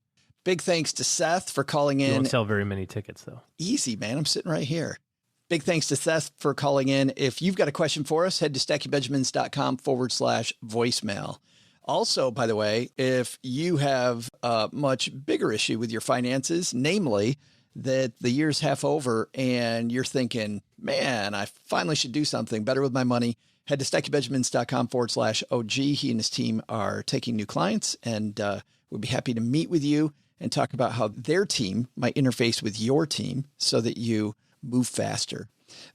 Big thanks to Seth for calling in. You don't sell very many tickets, though. Easy, man. I'm sitting right here. Big thanks to Seth for calling in. If you've got a question for us, head to stackingbenjamins.com/voicemail. Also, by the way, if you have a much bigger issue with your finances, namely that the year's half over and you're thinking, man, I finally should do something better with my money, head to stackingbenjamins.com/OG. He and his team are taking new clients, and we'll be happy to meet with you and talk about how their team might interface with your team so that you move faster.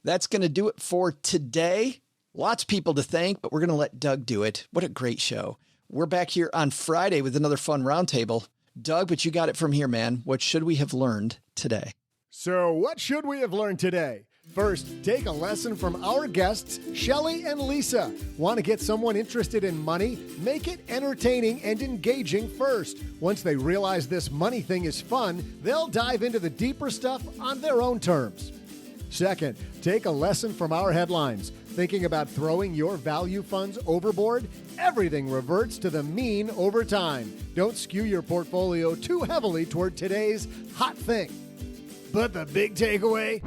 That's going to do it for today. Lots of people to thank, but we're going to let Doug do it. What a great show. We're back here on Friday with another fun roundtable. Doug, but you got it from here, man. What should we have learned today? So what should we have learned today? First, take a lesson from our guests, Shelly and Lisa. Want to get someone interested in money? Make it entertaining and engaging first. Once they realize this money thing is fun, they'll dive into the deeper stuff on their own terms. Second, take a lesson from our headlines. Thinking about throwing your value funds overboard? Everything reverts to the mean over time. Don't skew your portfolio too heavily toward today's hot thing. But the big takeaway?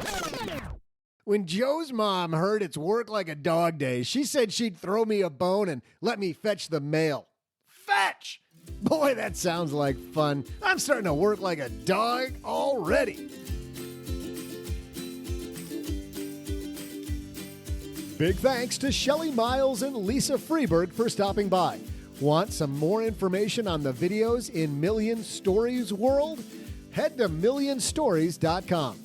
When Joe's mom heard it's work like a dog day, she said she'd throw me a bone and let me fetch the mail. Fetch! Boy, that sounds like fun. I'm starting to work like a dog already. Big thanks to Shelly Miles and Lisa Freberg for stopping by. Want some more information on the videos in Million Stories world? Head to millionstories.com.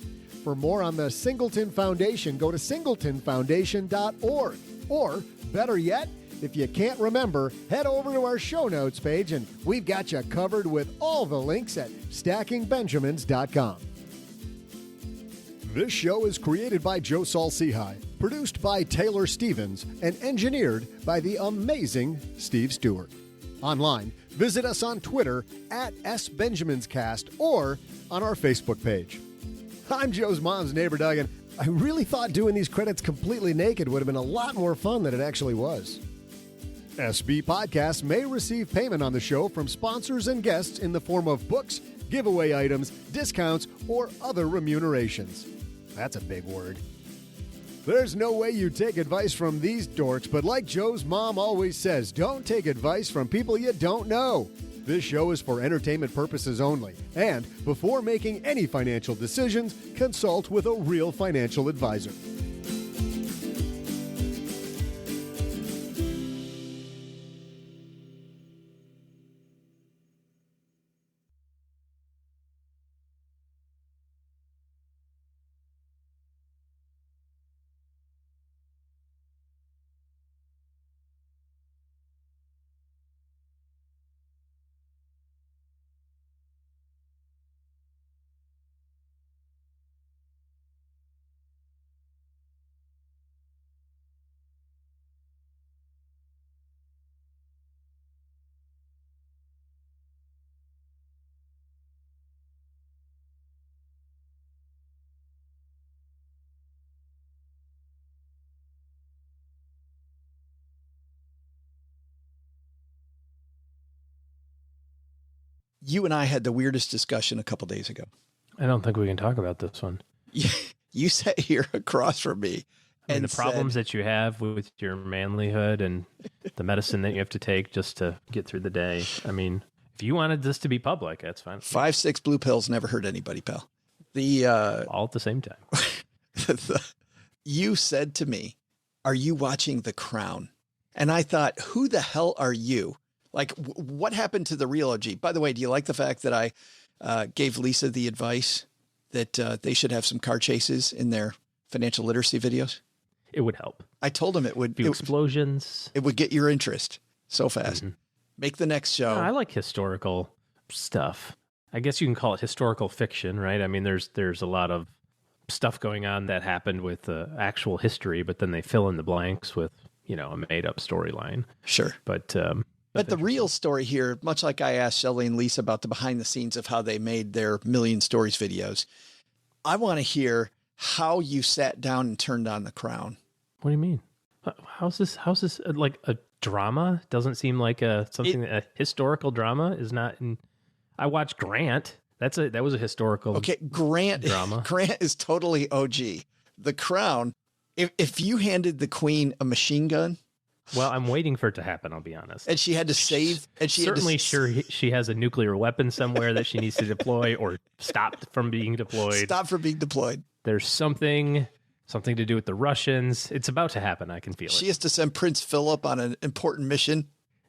For more on the Singleton Foundation, go to singletonfoundation.org. Or, better yet, if you can't remember, head over to our show notes page and we've got you covered with all the links at stackingbenjamins.com. This show is created by Joe Saul-Sehy, produced by Taylor Stevens, and engineered by the amazing Steve Stewart. Online, visit us on Twitter at SBenjaminsCast or on our Facebook page. I'm Joe's mom's neighbor, Doug, and I really thought doing these credits completely naked would have been a lot more fun than it actually was. SB Podcasts may receive payment on the show from sponsors and guests in the form of books, giveaway items, discounts, or other remunerations. That's a big word. There's no way you take advice from these dorks, but like Joe's mom always says, don't take advice from people you don't know. This show is for entertainment purposes only, and before making any financial decisions, consult with a real financial advisor. You and I had the weirdest discussion a couple days ago. I don't think we can talk about this one. You sat here across from me. And the problems that you have with your manlyhood and the medicine that you have to take just to get through the day. I mean, if you wanted this to be public, that's fine. 5-6 blue pills never hurt anybody, pal. All at the same time. You said to me, "Are you watching The Crown?" And I thought, who the hell are you? Like, what happened to the real OG? By the way, do you like the fact that I gave Lisa the advice that they should have some car chases in their financial literacy videos? It would help. I told him it would. Explosions. It would get your interest so fast. Mm-hmm. Make the next show. I like historical stuff. I guess you can call it historical fiction, right? I mean, there's a lot of stuff going on that happened with actual history, but then they fill in the blanks with, a made-up storyline. Sure. But the real story here, much like I asked Shelly and Lisa about the behind the scenes of how they made their Million Stories videos, I want to hear how you sat down and turned on The Crown. What do you mean? How's this like a drama? Doesn't seem like a historical drama is not in. I watched Grant. That was a historical Grant drama. Grant is totally OG. the crown, if you handed the queen a machine gun, well, I'm waiting for it to happen, I'll be honest. and she had to save, and she certainly had to, sure she has a nuclear weapon somewhere that she needs to deploy or stop from being deployed. Stop from being deployed. There's something to do with the Russians. It's about to happen. I can feel it. She has to send Prince Philip on an important mission.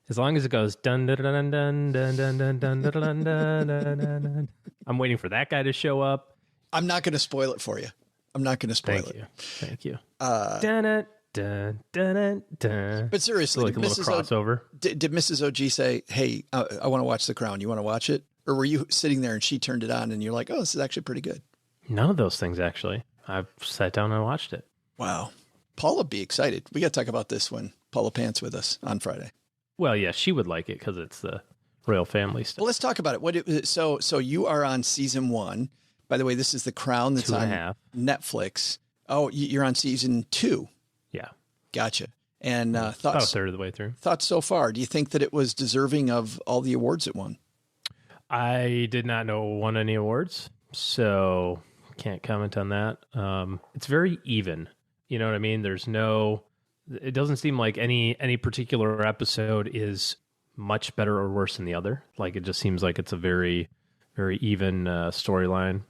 As long as it goes dun dun dun dun dun dun dun dun dun dun dun. I'm waiting for that guy to show up. I'm not going to spoil it for you. I'm not going to spoil it. Thank you. Dun, dun, dun, dun. But seriously, like a little crossover. Did Mrs. OG say, "Hey, I want to watch The Crown. You want to watch it?" Or were you sitting there and she turned it on and you're like, "Oh, this is actually pretty good"? None of those things, actually. I've sat down and watched it. Wow. Paula be excited. We got to talk about this when Paula Pant's with us on Friday. Well, yeah, she would like it because it's the royal family stuff. Well, let's talk about it. So you are on season 1. By the way, this is The Crown that's on Netflix. Oh, you're on season 2. Yeah. Gotcha. And thoughts about a third of the way through. Thoughts so far? Do you think that it was deserving of all the awards it won? I did not know it won any awards, so can't comment on that. It's very even. You know what I mean? It doesn't seem like any particular episode is much better or worse than the other. Like, it just seems like it's a very, very even storyline.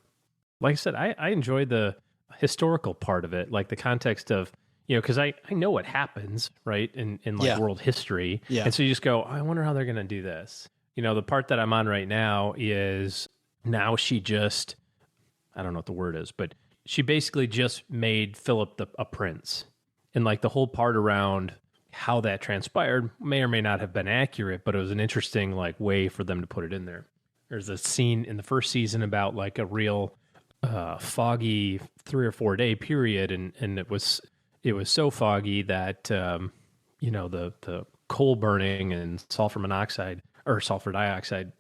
Like I said, I enjoy the historical part of it, like the context of, because I know what happens, right, in world history. Yeah. And so you just go, I wonder how they're going to do this. The part that I'm on right now is now she just, I don't know what the word is, but she basically just made Philip a prince. And like the whole part around how that transpired may or may not have been accurate, but it was an interesting like way for them to put it in there. There's a scene in the first season about like a real foggy 3 or 4 day period. And it was so foggy that, the coal burning and sulfur dioxide,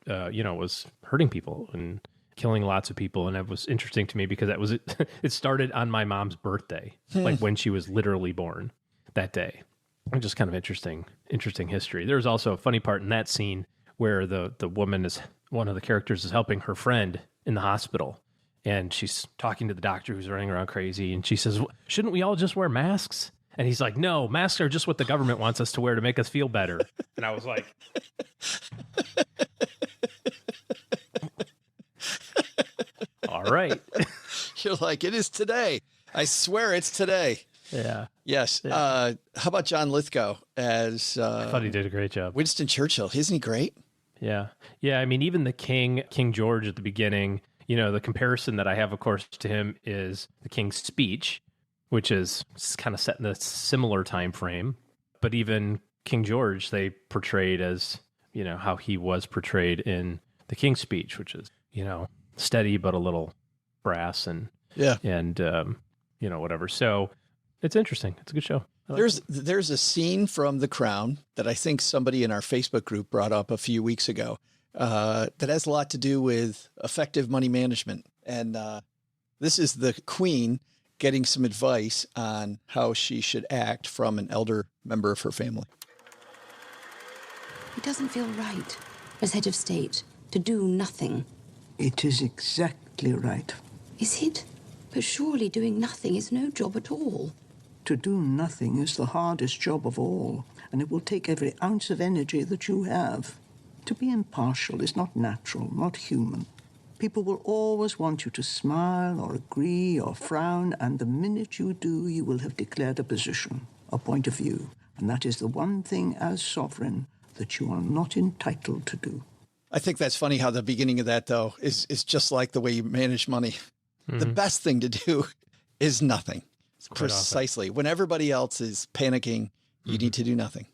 was hurting people and killing lots of people. And it was interesting to me because it started on my mom's birthday, like when she was literally born that day. And just kind of interesting history. There's also a funny part in that scene where the woman one of the characters is helping her friend in the hospital. And she's talking to the doctor who's running around crazy. And she says, shouldn't we all just wear masks? And he's like, no, masks are just what the government wants us to wear to make us feel better. And I was like, all right. You're like, it is today. I swear it's today. Yeah. Yes. Yeah. How about John Lithgow as... I thought he did a great job. Winston Churchill. Isn't he great? Yeah. Yeah, I mean, even the King George at the beginning, the comparison that I have, of course, to him is the King's Speech, which is kind of set in a similar time frame. But even King George, they portrayed as, how he was portrayed in the King's Speech, which is, steady but a little brass and whatever. So it's interesting. It's a good show. There's a scene from The Crown that I think somebody in our Facebook group brought up a few weeks ago that has a lot to do with effective money management. And this is the Queen getting some advice on how she should act from an elder member of her family. It doesn't feel right, as head of state, to do nothing. It is exactly right. Is it? But surely doing nothing is no job at all. To do nothing is the hardest job of all, and it will take every ounce of energy that you have. To be impartial is not natural, not human. People will always want you to smile or agree or frown, and the minute you do, you will have declared a position, a point of view. And that is the one thing as sovereign that you are not entitled to do. I think that's funny how the beginning of that, though, is just like the way you manage money. Mm-hmm. The best thing to do is nothing. Precisely. When everybody else is panicking, you need to do nothing.